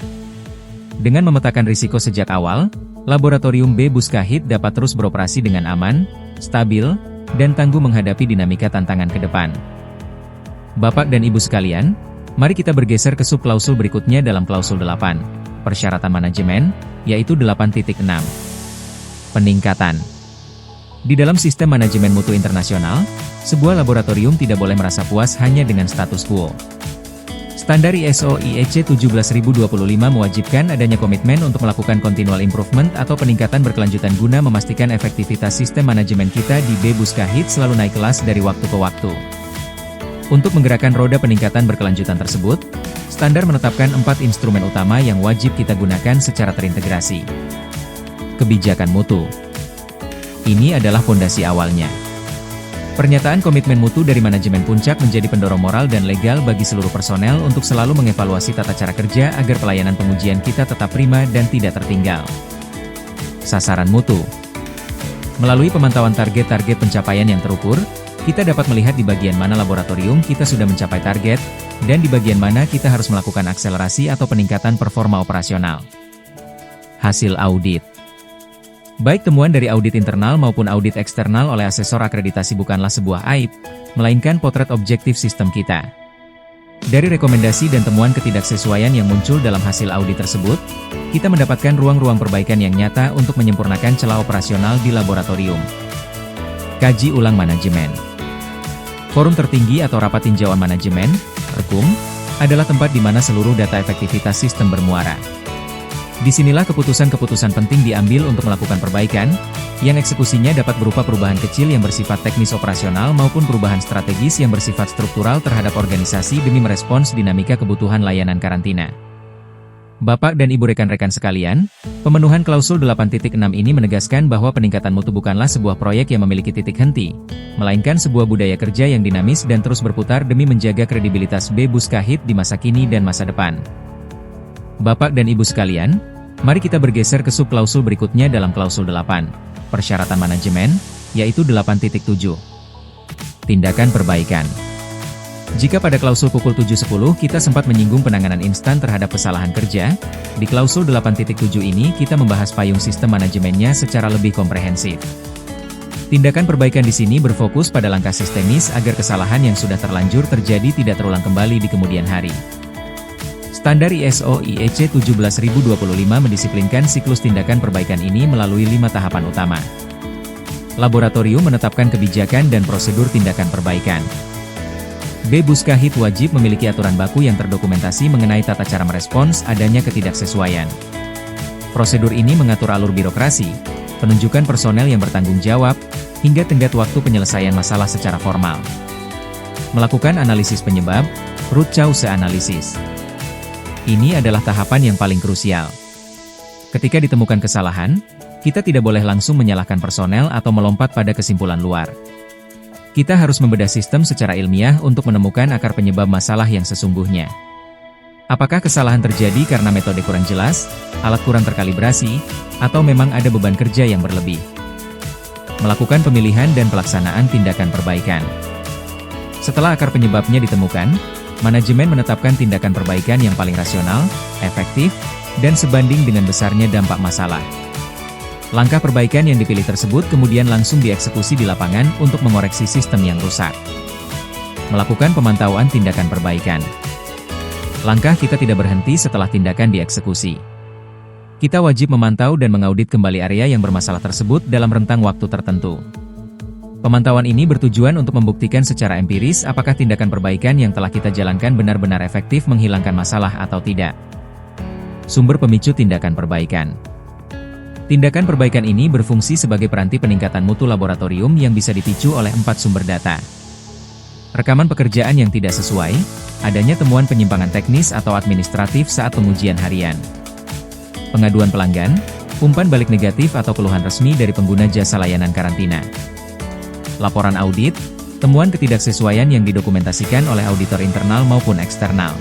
Dengan memetakan risiko sejak awal, Laboratorium B Buskahit dapat terus beroperasi dengan aman, stabil, dan tangguh menghadapi dinamika tantangan ke depan. Bapak dan Ibu sekalian, mari kita bergeser ke subklausul berikutnya dalam klausul 8, persyaratan manajemen, yaitu 8.6. Peningkatan. Di dalam sistem manajemen mutu internasional, sebuah laboratorium tidak boleh merasa puas hanya dengan status quo. Standar ISO IEC 17025 mewajibkan adanya komitmen untuk melakukan continual improvement atau peningkatan berkelanjutan guna memastikan efektivitas sistem manajemen kita di B Buskahit selalu naik kelas dari waktu ke waktu. Untuk menggerakkan roda peningkatan berkelanjutan tersebut, standar menetapkan 4 instrumen utama yang wajib kita gunakan secara terintegrasi. Kebijakan mutu. Ini adalah fondasi awalnya. Pernyataan komitmen mutu dari manajemen puncak menjadi pendorong moral dan legal bagi seluruh personel untuk selalu mengevaluasi tata cara kerja agar pelayanan pengujian kita tetap prima dan tidak tertinggal. Sasaran mutu. Melalui pemantauan target-target pencapaian yang terukur, kita dapat melihat di bagian mana laboratorium kita sudah mencapai target, dan di bagian mana kita harus melakukan akselerasi atau peningkatan performa operasional. Hasil audit. Baik temuan dari audit internal maupun audit eksternal oleh asesor akreditasi bukanlah sebuah aib, melainkan potret objektif sistem kita. Dari rekomendasi dan temuan ketidaksesuaian yang muncul dalam hasil audit tersebut, kita mendapatkan ruang-ruang perbaikan yang nyata untuk menyempurnakan celah operasional di laboratorium. Kaji ulang manajemen. Forum tertinggi atau rapat tinjauan manajemen, RKUM, adalah tempat di mana seluruh data efektivitas sistem bermuara. Disinilah keputusan-keputusan penting diambil untuk melakukan perbaikan, yang eksekusinya dapat berupa perubahan kecil yang bersifat teknis operasional maupun perubahan strategis yang bersifat struktural terhadap organisasi demi merespons dinamika kebutuhan layanan karantina. Bapak dan Ibu rekan-rekan sekalian, pemenuhan klausul 8.6 ini menegaskan bahwa peningkatan mutu bukanlah sebuah proyek yang memiliki titik henti, melainkan sebuah budaya kerja yang dinamis dan terus berputar demi menjaga kredibilitas B Buskahit di masa kini dan masa depan. Bapak dan Ibu sekalian, mari kita bergeser ke subklausul berikutnya dalam klausul 8, persyaratan manajemen, yaitu 8.7. Tindakan perbaikan. Jika pada klausul pukul 7.10 kita sempat menyinggung penanganan instan terhadap kesalahan kerja, di klausul 8.7 ini kita membahas payung sistem manajemennya secara lebih komprehensif. Tindakan perbaikan di sini berfokus pada langkah sistemis agar kesalahan yang sudah terlanjur terjadi tidak terulang kembali di kemudian hari. Standar ISO IEC 17025 mendisiplinkan siklus tindakan perbaikan ini melalui 5 tahapan utama. Laboratorium menetapkan kebijakan dan prosedur tindakan perbaikan. B Buskahit wajib memiliki aturan baku yang terdokumentasi mengenai tata cara merespons adanya ketidaksesuaian. Prosedur ini mengatur alur birokrasi, penunjukan personel yang bertanggung jawab, hingga tenggat waktu penyelesaian masalah secara formal. Melakukan analisis penyebab, root cause analysis. Ini adalah tahapan yang paling krusial. Ketika ditemukan kesalahan, kita tidak boleh langsung menyalahkan personel atau melompat pada kesimpulan luar. Kita harus membedah sistem secara ilmiah untuk menemukan akar penyebab masalah yang sesungguhnya. Apakah kesalahan terjadi karena metode kurang jelas, alat kurang terkalibrasi, atau memang ada beban kerja yang berlebih? Melakukan pemilihan dan pelaksanaan tindakan perbaikan. Setelah akar penyebabnya ditemukan, manajemen menetapkan tindakan perbaikan yang paling rasional, efektif, dan sebanding dengan besarnya dampak masalah. Langkah perbaikan yang dipilih tersebut kemudian langsung dieksekusi di lapangan untuk mengoreksi sistem yang rusak. Melakukan pemantauan tindakan perbaikan. Langkah kita tidak berhenti setelah tindakan dieksekusi. Kita wajib memantau dan mengaudit kembali area yang bermasalah tersebut dalam rentang waktu tertentu. Pemantauan ini bertujuan untuk membuktikan secara empiris apakah tindakan perbaikan yang telah kita jalankan benar-benar efektif menghilangkan masalah atau tidak. Sumber pemicu tindakan perbaikan. Tindakan perbaikan ini berfungsi sebagai peranti peningkatan mutu laboratorium yang bisa dipicu oleh 4 sumber data. Rekaman pekerjaan yang tidak sesuai, adanya temuan penyimpangan teknis atau administratif saat pengujian harian. Pengaduan pelanggan, umpan balik negatif atau keluhan resmi dari pengguna jasa layanan karantina. Laporan audit, temuan ketidaksesuaian yang didokumentasikan oleh auditor internal maupun eksternal.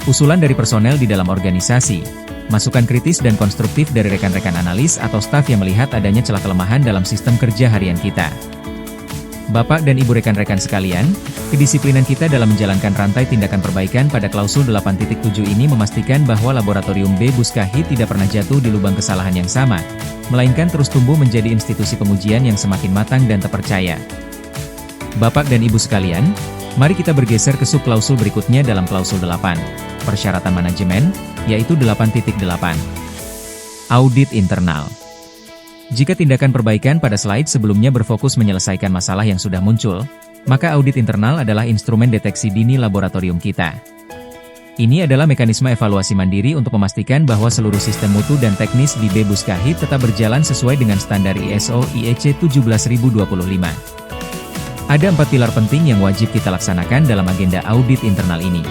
Usulan dari personel di dalam organisasi, masukan kritis dan konstruktif dari rekan-rekan analis atau staf yang melihat adanya celah kelemahan dalam sistem kerja harian kita. Bapak dan Ibu rekan-rekan sekalian, kedisiplinan kita dalam menjalankan rantai tindakan perbaikan pada klausul 8.7 ini memastikan bahwa Laboratorium B Buskahit tidak pernah jatuh di lubang kesalahan yang sama, melainkan terus tumbuh menjadi institusi pengujian yang semakin matang dan terpercaya. Bapak dan Ibu sekalian, mari kita bergeser ke subklausul berikutnya dalam klausul 8, persyaratan manajemen, yaitu 8.8. Audit internal. Jika tindakan perbaikan pada slide sebelumnya berfokus menyelesaikan masalah yang sudah muncul, maka audit internal adalah instrumen deteksi dini laboratorium kita. Ini adalah mekanisme evaluasi mandiri untuk memastikan bahwa seluruh sistem mutu dan teknis di B Buskahit tetap berjalan sesuai dengan standar ISO IEC 17025. Ada 4 pilar penting yang wajib kita laksanakan dalam agenda audit internal ini.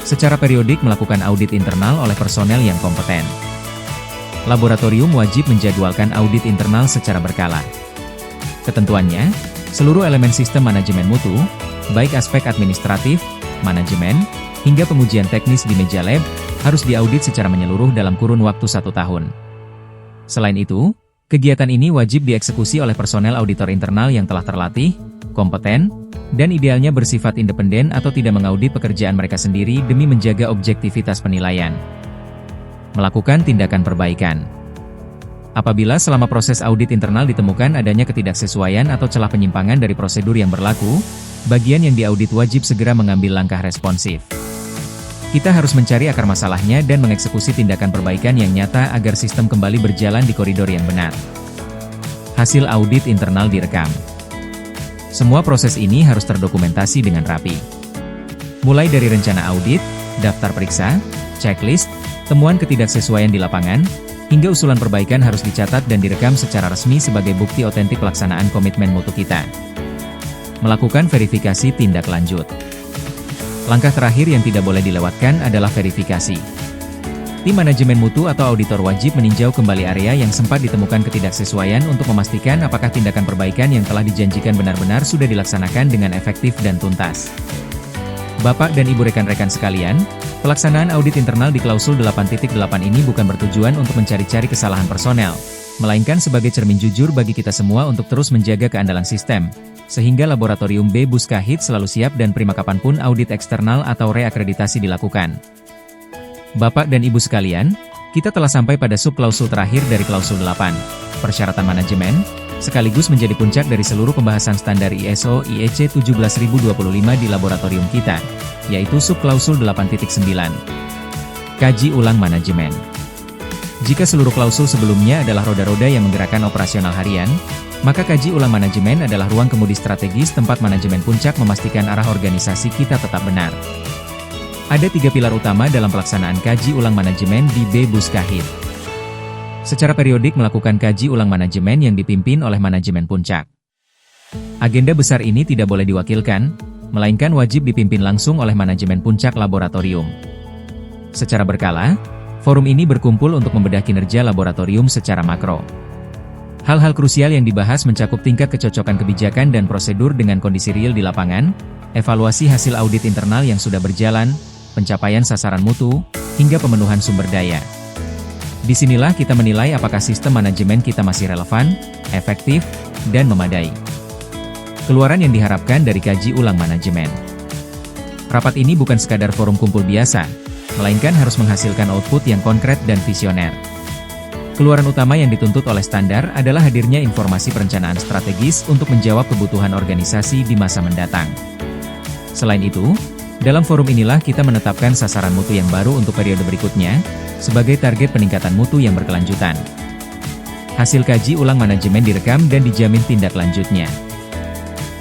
Secara periodik melakukan audit internal oleh personel yang kompeten. Laboratorium wajib menjadwalkan audit internal secara berkala. Ketentuannya, seluruh elemen sistem manajemen mutu, baik aspek administratif, manajemen, hingga pengujian teknis di meja lab, harus diaudit secara menyeluruh dalam kurun waktu 1 tahun. Selain itu, kegiatan ini wajib dieksekusi oleh personel auditor internal yang telah terlatih, kompeten, dan idealnya bersifat independen atau tidak mengaudit pekerjaan mereka sendiri demi menjaga objektivitas penilaian. Melakukan tindakan perbaikan. Apabila selama proses audit internal ditemukan adanya ketidaksesuaian atau celah penyimpangan dari prosedur yang berlaku, bagian yang diaudit wajib segera mengambil langkah responsif. Kita harus mencari akar masalahnya dan mengeksekusi tindakan perbaikan yang nyata agar sistem kembali berjalan di koridor yang benar. Hasil audit internal direkam. Semua proses ini harus terdokumentasi dengan rapi. Mulai dari rencana audit, daftar periksa, checklist, temuan ketidaksesuaian di lapangan, hingga usulan perbaikan harus dicatat dan direkam secara resmi sebagai bukti otentik pelaksanaan komitmen mutu kita. Melakukan verifikasi tindak lanjut. Langkah terakhir yang tidak boleh dilewatkan adalah verifikasi. Tim manajemen mutu atau auditor wajib meninjau kembali area yang sempat ditemukan ketidaksesuaian untuk memastikan apakah tindakan perbaikan yang telah dijanjikan benar-benar sudah dilaksanakan dengan efektif dan tuntas. Bapak dan Ibu rekan-rekan sekalian, pelaksanaan audit internal di klausul 8.8 ini bukan bertujuan untuk mencari-cari kesalahan personel, melainkan sebagai cermin jujur bagi kita semua untuk terus menjaga keandalan sistem, sehingga Laboratorium B Buskahit selalu siap dan prima kapanpun audit eksternal atau reakreditasi dilakukan. Bapak dan Ibu sekalian, kita telah sampai pada subklausul terakhir dari klausul 8, persyaratan manajemen, sekaligus menjadi puncak dari seluruh pembahasan standar ISO IEC 17025 di laboratorium kita, yaitu subklausul 8.9. Kaji ulang manajemen. Jika seluruh klausul sebelumnya adalah roda-roda yang menggerakkan operasional harian, maka kaji ulang manajemen adalah ruang kemudi strategis tempat manajemen puncak memastikan arah organisasi kita tetap benar. Ada 3 pilar utama dalam pelaksanaan kaji ulang manajemen di B Buskahit. Secara periodik melakukan kaji ulang manajemen yang dipimpin oleh manajemen puncak. Agenda besar ini tidak boleh diwakilkan, melainkan wajib dipimpin langsung oleh manajemen puncak laboratorium. Secara berkala, forum ini berkumpul untuk membedah kinerja laboratorium secara makro. Hal-hal krusial yang dibahas mencakup tingkat kecocokan kebijakan dan prosedur dengan kondisi real di lapangan, evaluasi hasil audit internal yang sudah berjalan, pencapaian sasaran mutu, hingga pemenuhan sumber daya. Disinilah kita menilai apakah sistem manajemen kita masih relevan, efektif, dan memadai. Keluaran yang diharapkan dari kaji ulang manajemen. Rapat ini bukan sekadar forum kumpul biasa, melainkan harus menghasilkan output yang konkret dan visioner. Keluaran utama yang dituntut oleh standar adalah hadirnya informasi perencanaan strategis untuk menjawab kebutuhan organisasi di masa mendatang. Selain itu, Dalam forum inilah kita menetapkan sasaran mutu yang baru untuk periode berikutnya, sebagai target peningkatan mutu yang berkelanjutan. Hasil kaji ulang manajemen direkam dan dijamin tindak lanjutnya.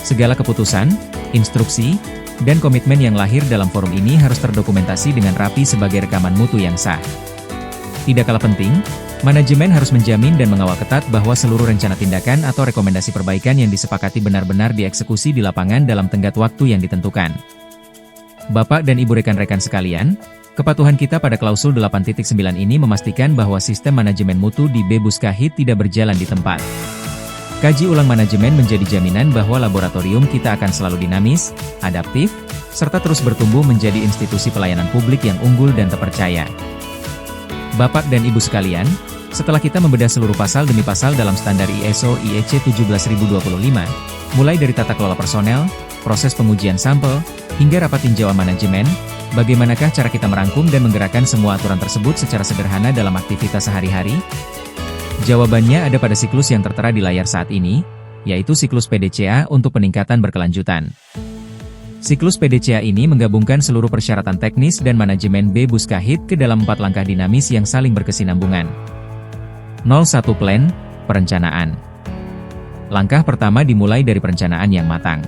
Segala keputusan, instruksi, dan komitmen yang lahir dalam forum ini harus terdokumentasi dengan rapi sebagai rekaman mutu yang sah. Tidak kalah penting, manajemen harus menjamin dan mengawal ketat bahwa seluruh rencana tindakan atau rekomendasi perbaikan yang disepakati benar-benar dieksekusi di lapangan dalam tenggat waktu yang ditentukan. Bapak dan Ibu rekan-rekan sekalian, kepatuhan kita pada klausul 8.9 ini memastikan bahwa sistem manajemen mutu di Bebus Kahit tidak berjalan di tempat. Kaji ulang manajemen menjadi jaminan bahwa laboratorium kita akan selalu dinamis, adaptif, serta terus bertumbuh menjadi institusi pelayanan publik yang unggul dan terpercaya. Bapak dan Ibu sekalian, setelah kita membedah seluruh pasal demi pasal dalam standar ISO IEC 17025, mulai dari tata kelola personel, proses pengujian sampel, hingga rapat tinjauan manajemen, bagaimanakah cara kita merangkum dan menggerakkan semua aturan tersebut secara sederhana dalam aktivitas sehari-hari? Jawabannya ada pada siklus yang tertera di layar saat ini, yaitu siklus PDCA untuk peningkatan berkelanjutan. Siklus PDCA ini menggabungkan seluruh persyaratan teknis dan manajemen Bebus Kahit ke dalam 4 langkah dinamis yang saling berkesinambungan. 01 Plan, perencanaan. Langkah pertama dimulai dari perencanaan yang matang.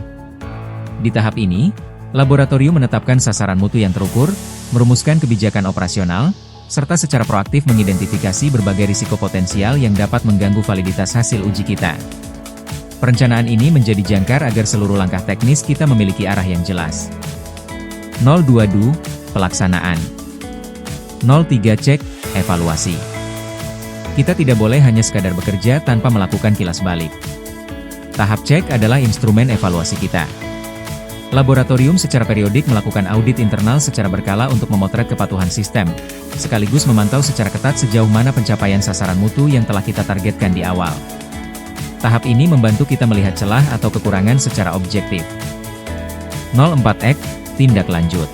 Di tahap ini, laboratorium menetapkan sasaran mutu yang terukur, merumuskan kebijakan operasional, serta secara proaktif mengidentifikasi berbagai risiko potensial yang dapat mengganggu validitas hasil uji kita. Perencanaan ini menjadi jangkar agar seluruh langkah teknis kita memiliki arah yang jelas. 02 Pelaksanaan. 03 Cek, evaluasi. Kita tidak boleh hanya sekadar bekerja tanpa melakukan kilas balik. Tahap cek adalah instrumen evaluasi kita. Laboratorium secara periodik melakukan audit internal secara berkala untuk memotret kepatuhan sistem, sekaligus memantau secara ketat sejauh mana pencapaian sasaran mutu yang telah kita targetkan di awal. Tahap ini membantu kita melihat celah atau kekurangan secara objektif. 04 Act, tindak lanjut.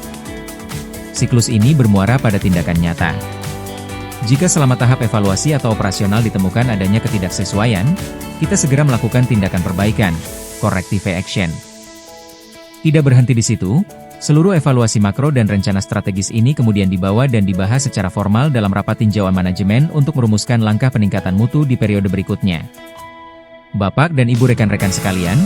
Siklus ini bermuara pada tindakan nyata. Jika selama tahap evaluasi atau operasional ditemukan adanya ketidaksesuaian, kita segera melakukan tindakan perbaikan, corrective action. Tidak berhenti di situ, seluruh evaluasi makro dan rencana strategis ini kemudian dibawa dan dibahas secara formal dalam rapat tinjauan manajemen untuk merumuskan langkah peningkatan mutu di periode berikutnya. Bapak dan Ibu rekan-rekan sekalian,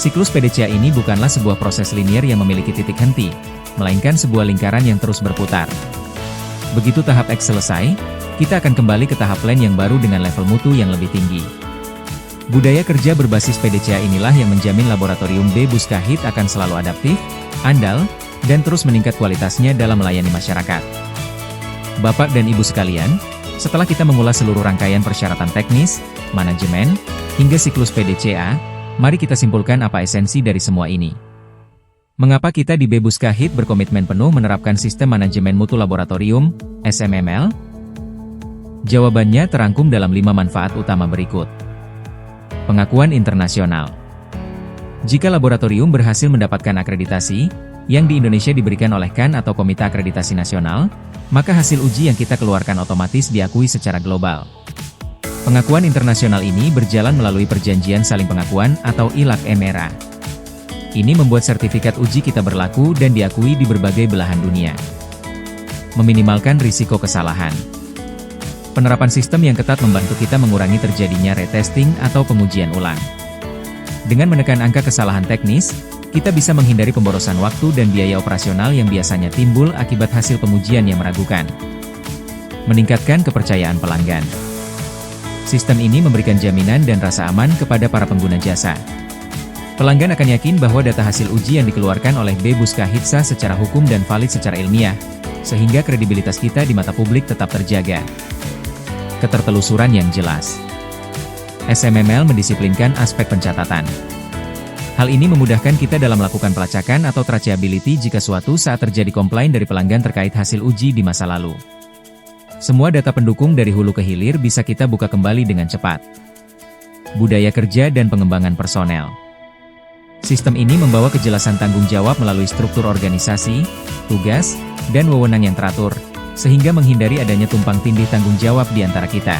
siklus PDCA ini bukanlah sebuah proses linier yang memiliki titik henti, melainkan sebuah lingkaran yang terus berputar. Begitu tahap X selesai, kita akan kembali ke tahap plan yang baru dengan level mutu yang lebih tinggi. Budaya kerja berbasis PDCA inilah yang menjamin laboratorium Bebus Kahit akan selalu adaptif, andal, dan terus meningkat kualitasnya dalam melayani masyarakat. Bapak dan Ibu sekalian, setelah kita mengulas seluruh rangkaian persyaratan teknis, manajemen, hingga siklus PDCA, mari kita simpulkan apa esensi dari semua ini. Mengapa kita di Bebus Kahit berkomitmen penuh menerapkan sistem manajemen mutu laboratorium, SMML? Jawabannya terangkum dalam 5 manfaat utama berikut. Pengakuan internasional. Jika laboratorium berhasil mendapatkan akreditasi, yang di Indonesia diberikan oleh CAN atau Komite Akreditasi Nasional, maka hasil uji yang kita keluarkan otomatis diakui secara global. Pengakuan internasional ini berjalan melalui Perjanjian Saling Pengakuan atau ILAC-MRA. Ini membuat sertifikat uji kita berlaku dan diakui di berbagai belahan dunia. Meminimalkan risiko kesalahan. Penerapan sistem yang ketat membantu kita mengurangi terjadinya retesting atau pengujian ulang. Dengan menekan angka kesalahan teknis, kita bisa menghindari pemborosan waktu dan biaya operasional yang biasanya timbul akibat hasil pengujian yang meragukan. Meningkatkan kepercayaan pelanggan. Sistem ini memberikan jaminan dan rasa aman kepada para pengguna jasa. Pelanggan akan yakin bahwa data hasil uji yang dikeluarkan oleh Bebus Kahit sah secara hukum dan valid secara ilmiah, sehingga kredibilitas kita di mata publik tetap terjaga. Ketertelusuran yang jelas. SMML mendisiplinkan aspek pencatatan. Hal ini memudahkan kita dalam melakukan pelacakan atau traceability jika suatu saat terjadi komplain dari pelanggan terkait hasil uji di masa lalu. Semua data pendukung dari hulu ke hilir bisa kita buka kembali dengan cepat. Budaya kerja dan pengembangan personel. Sistem ini membawa kejelasan tanggung jawab melalui struktur organisasi, tugas, dan wewenang yang teratur, sehingga menghindari adanya tumpang tindih tanggung jawab di antara kita.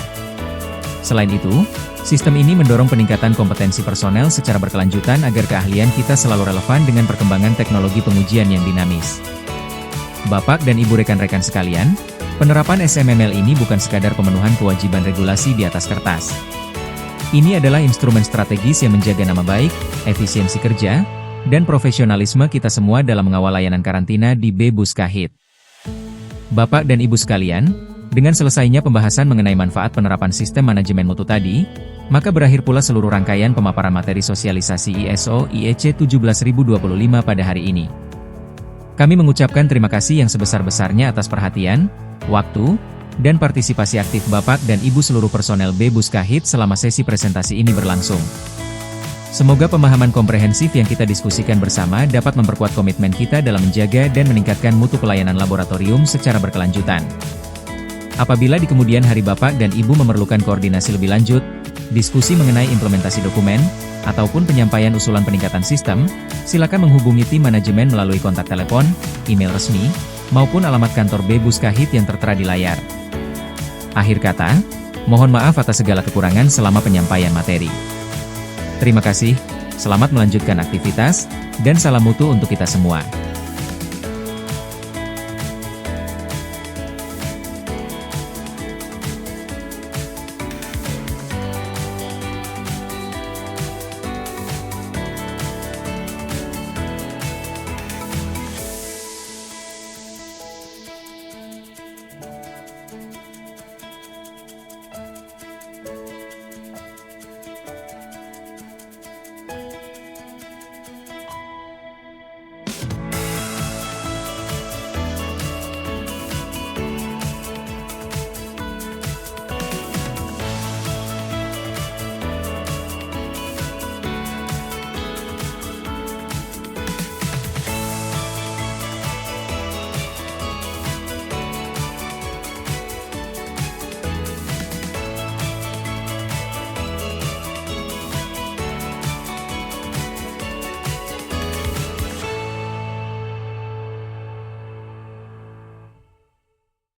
Selain itu, sistem ini mendorong peningkatan kompetensi personel secara berkelanjutan agar keahlian kita selalu relevan dengan perkembangan teknologi pengujian yang dinamis. Bapak dan Ibu rekan-rekan sekalian, penerapan SMML ini bukan sekadar pemenuhan kewajiban regulasi di atas kertas. Ini adalah instrumen strategis yang menjaga nama baik, efisiensi kerja, dan profesionalisme kita semua dalam mengawal layanan karantina di Bebuskahit. Bapak dan Ibu sekalian, dengan selesainya pembahasan mengenai manfaat penerapan sistem manajemen mutu tadi, maka berakhir pula seluruh rangkaian pemaparan materi sosialisasi ISO IEC 17025 pada hari ini. Kami mengucapkan terima kasih yang sebesar-besarnya atas perhatian, waktu, dan partisipasi aktif Bapak dan Ibu seluruh personel Bebuskahit selama sesi presentasi ini berlangsung. Semoga pemahaman komprehensif yang kita diskusikan bersama dapat memperkuat komitmen kita dalam menjaga dan meningkatkan mutu pelayanan laboratorium secara berkelanjutan. Apabila di kemudian hari Bapak dan Ibu memerlukan koordinasi lebih lanjut, diskusi mengenai implementasi dokumen, ataupun penyampaian usulan peningkatan sistem, silakan menghubungi tim manajemen melalui kontak telepon, email resmi, maupun alamat kantor Bebuskahit yang tertera di layar. Akhir kata, mohon maaf atas segala kekurangan selama penyampaian materi. Terima kasih, selamat melanjutkan aktivitas, dan salam mutu untuk kita semua.